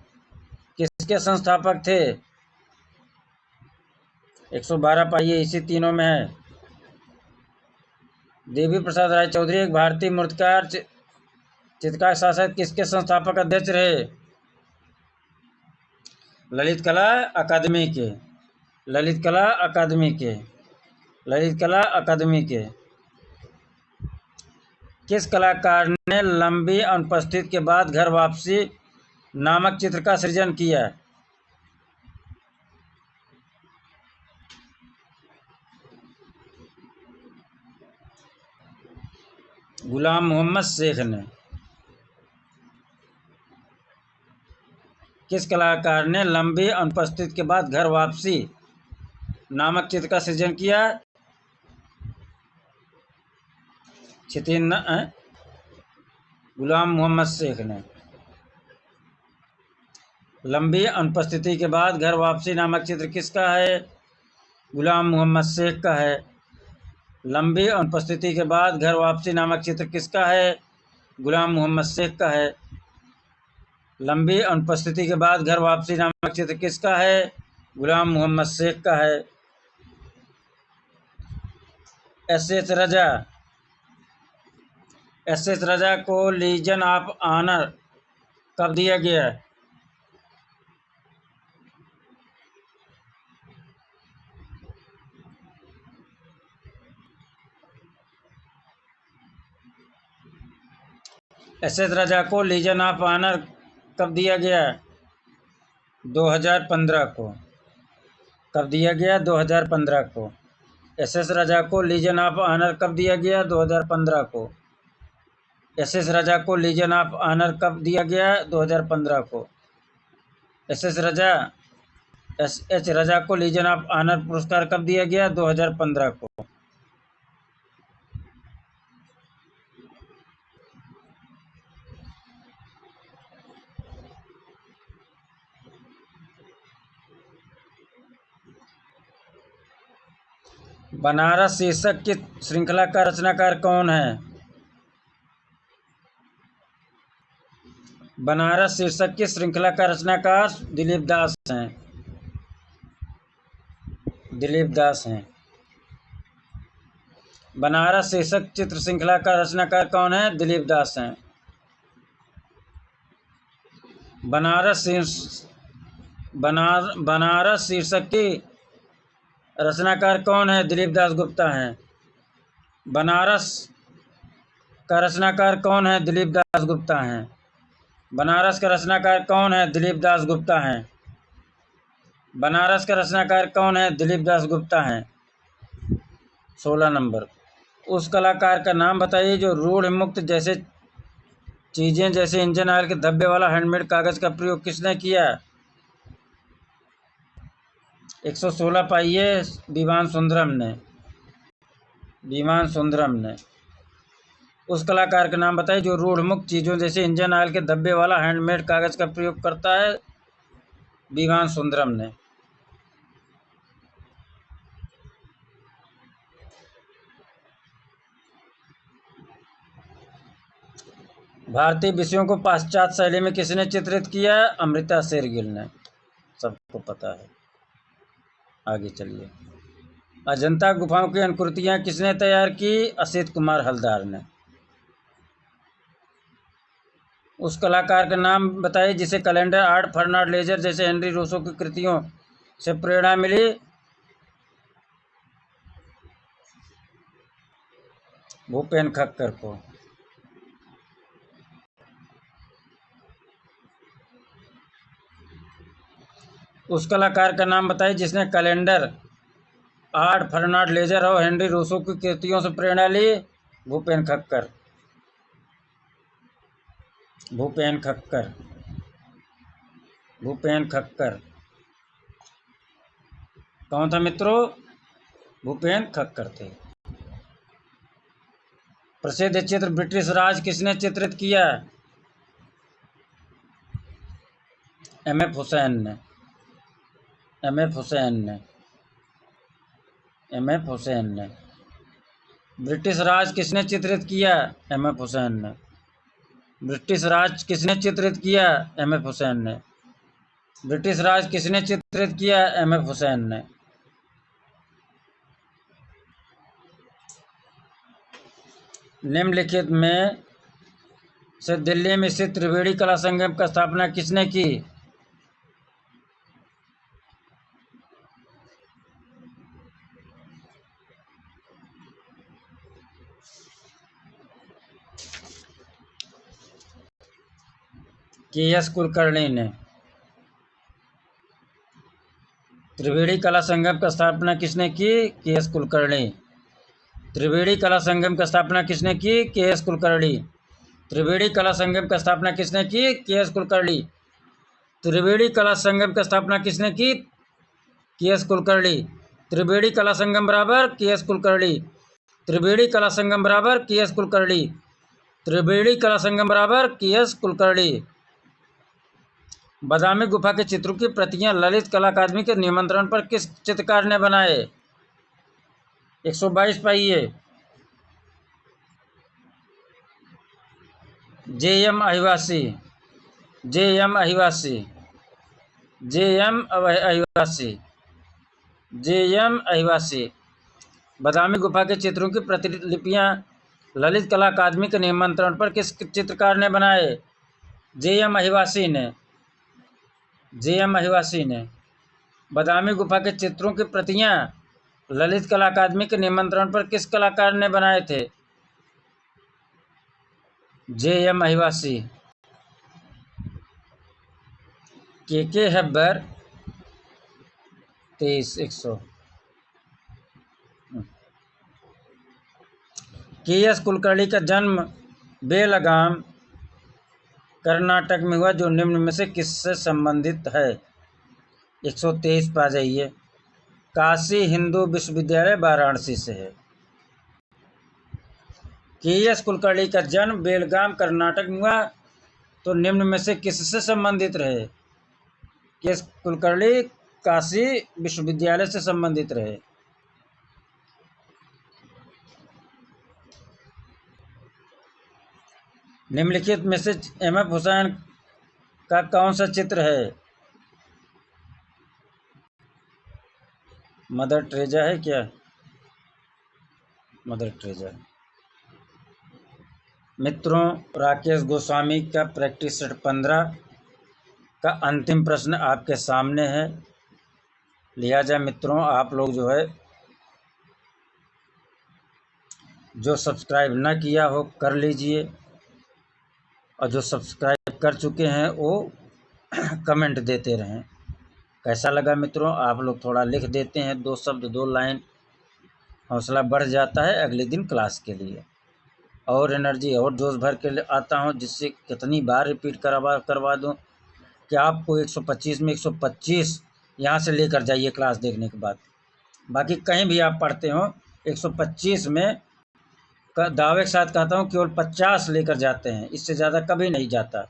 किसके संस्थापक थे? 112 पाइए, इसी तीनों में है। देवी प्रसाद राय चौधरी एक भारतीय मूर्तिकार चित्रकार शासक किसके संस्थापक अध्यक्ष रहे? ललित कला अकादमी के। ललित कला अकादमी के। ललित कला अकादमी के। किस कलाकार ने लंबी अनुपस्थिति के बाद घर वापसी नामक चित्र का सृजन किया? गुलाम मोहम्मद शेख ने। किस कलाकार ने लंबी अनुपस्थिति के बाद घर वापसी नामक चित्र का सृजन किया? गुलाम मोहम्मद शेख ने। लंबी अनुपस्थिति के बाद घर वापसी नामक चित्र किसका है? गुलाम मोहम्मद शेख का है। लंबी अनुपस्थिति के बाद घर वापसी नामक चित्र किसका है? गुलाम मोहम्मद शेख का है। लंबी अनुपस्थिति के बाद घर वापसी नामक चित्र किसका है? गुलाम मोहम्मद शेख का है। एस एच रजा। एस राजा को लीजन ऑफ ऑनर कब दिया गया? एस राजा को लीजन ऑफ ऑनर कब दिया गया? 2015 को। कब दिया गया? 2015 को। एस राजा को लीजन ऑफ ऑनर कब दिया गया? 2015 को। एस राजा को लीजन ऑफ ऑनर कब दिया गया? 2015 को। राजा एच राजा को लीजन ऑफ ऑनर पुरस्कार कब दिया गया? 2015 को। बनारस शीर्षक की श्रृंखला का रचनाकार कौन है? बनारस शीर्षक की श्रृंखला का रचनाकार दिलीप दास हैं। दिलीप दास हैं। बनारस शीर्षक चित्र श्रृंखला का रचनाकार कौन है? दिलीप दास हैं। बनारस शीर्षक की रचनाकार कौन है? दिलीप दास गुप्ता हैं। बनारस का रचनाकार कौन है? दिलीप दास गुप्ता हैं। बनारस का रचनाकार कौन है? दिलीप दास गुप्ता हैं। बनारस का रचनाकार कौन है? दिलीप दास गुप्ता हैं। 16 नंबर। उस कलाकार का नाम बताइए जो रूढ़ मुक्त जैसे चीज़ें जैसे इंजन ऑयल के धब्बे वाला हैंडमेड कागज़ का प्रयोग किसने किया? 116 पाइए विमान सुंदरम ने। विमान सुंदरम ने। उस कलाकार का नाम बताइए जो रूढ़ मुक्त चीज़ों जैसे इंजन ऑयल के धब्बे वाला हैंडमेड कागज़ का प्रयोग करता है? विमान सुंदरम ने। भारतीय विषयों को पाश्चात्य शैली में किसने चित्रित किया? अमृता शेरगिल ने। सबको पता है। आगे चलिए। अजंता गुफाओं की अनुकृतियां किसने तैयार की? असित कुमार हलदार ने। उस कलाकार का नाम बताइए जिसे कैलेंडर आर्ट, फर्नांड लेजर जैसे हेनरी रूसो की कृतियों से प्रेरणा मिली? भूपेन खक्कर को। उस कलाकार का नाम बताइए जिसने कैलेंडर आर्ट, फर्नांड लेजर और हेनरी रूसो की कृतियों से प्रेरणा ली? भूपेन खक्कर। भूपेन खक्कर। भूपेन खक्कर। कौन था मित्रों? भूपेन खक्कर थे। प्रसिद्ध चित्र ब्रिटिश राज किसने चित्रित किया? एम.एफ. हुसैन ने। एम.एफ. हुसैन ने। एम.एफ. हुसैन ने। ब्रिटिश राज किसने चित्रित किया? एम.एफ. हुसैन ने। ब्रिटिश राज किसने चित्रित किया? एम.एफ. हुसैन ने। ब्रिटिश राज किसने चित्रित किया? एम.एफ. हुसैन ने। निम्नलिखित में से दिल्ली में स्थित त्रिवेणी कला संगम का स्थापना किसने की? के.एस. कुलकर्णी ने। त्रिवेणी कला संगम का स्थापना किसने की? के.एस. कुलकर्णी। त्रिवेणी कला संगम का स्थापना किसने की? के.एस. कुलकर्णी। त्रिवेणी कला संगम का स्थापना किसने की? के.एस. कुलकर्णी। त्रिवेणी कला संगम का स्थापना किसने की? के.एस. कुलकर्णी। त्रिवेणी कला संगम बराबर के.एस. कुलकर्णी। त्रिवेणी कला संगम बराबर के.एस. कुलकर्णी। त्रिवेणी कला संगम बराबर के.एस. कुलकर्णी। बादामी गुफा के चित्रों की प्रतियां ललित कला अकादमी के निमंत्रण पर किस चित्रकार ने बनाए? 122 पाइए। J M. Ahiwasi. J M. Ahiwasi. J M. Ahiwasi. J M. Ahiwasi. Badami गुफा के चित्रों की प्रतिलिपियां ललित कला अकादमी के निमंत्रण पर किस चित्रकार ने बनाए? जे.एम. महिवासी ने। बादामी गुफा के चित्रों की प्रतियां ललित कला अकादमी के निमंत्रण पर किस कलाकार ने बनाए थे? जे.एम. महिवासी। के हैबर 23-100। के.एस. कुलकर्णी का जन्म बेलगाम कर्नाटक में हुआ, जो निम्न में से किससे संबंधित है? 123 पर आ जाइए। काशी हिंदू विश्वविद्यालय वाराणसी से है। के.एस. कुलकर्णी का जन्म बेलगाम कर्नाटक में हुआ, तो निम्न में से किससे संबंधित रहे? के.एस. कुलकर्णी काशी विश्वविद्यालय से संबंधित रहे। निम्नलिखित में से एम.एफ. हुसैन का कौन सा चित्र है? मदर टेरेसा है क्या? Mother Teresa. मित्रों, राकेश गोस्वामी का प्रैक्टिस सेट 15 का अंतिम प्रश्न आपके सामने है। लिहाजा मित्रों, आप लोग जो सब्सक्राइब न किया हो कर लीजिए, और जो सब्सक्राइब कर चुके हैं वो कमेंट देते रहें। कैसा लगा मित्रों? आप लोग थोड़ा लिख देते हैं, 2 शब्द 2 लाइन, हौसला बढ़ जाता है अगले दिन क्लास के लिए, और एनर्जी और जोश भर के आता हूँ, जिससे कितनी बार रिपीट करवा दूँ कि आपको 125 में 125 यहाँ से लेकर जाइए क्लास देखने के बाद। बाकी कहीं भी आप पढ़ते हो 125 में दावे के साथ कहता हूँ केवल 50 लेकर जाते हैं, इससे ज़्यादा कभी नहीं जाता।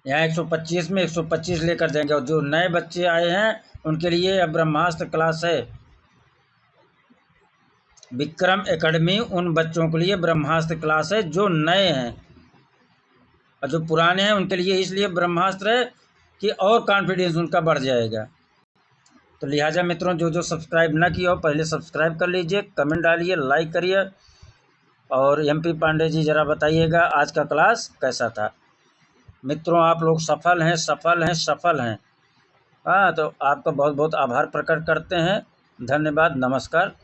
यहाँ 125 में 125 लेकर जाएंगे। और जो नए बच्चे आए हैं उनके लिए अब ब्रह्मास्त्र क्लास है। विक्रम एकेडमी उन बच्चों के लिए ब्रह्मास्त्र क्लास है जो नए हैं, और जो पुराने हैं उनके लिए इसलिए ब्रह्मास्त्र है कि और कॉन्फिडेंस उनका बढ़ जाएगा। तो लिहाजा मित्रों, जो सब्सक्राइब ना किया हो पहले सब्सक्राइब कर लीजिए, कमेंट डालिए, लाइक करिए, और MP पांडे जी ज़रा बताइएगा आज का क्लास कैसा था। मित्रों, आप लोग सफल हैं। हाँ, तो आपका बहुत बहुत आभार प्रकट करते हैं। धन्यवाद, नमस्कार।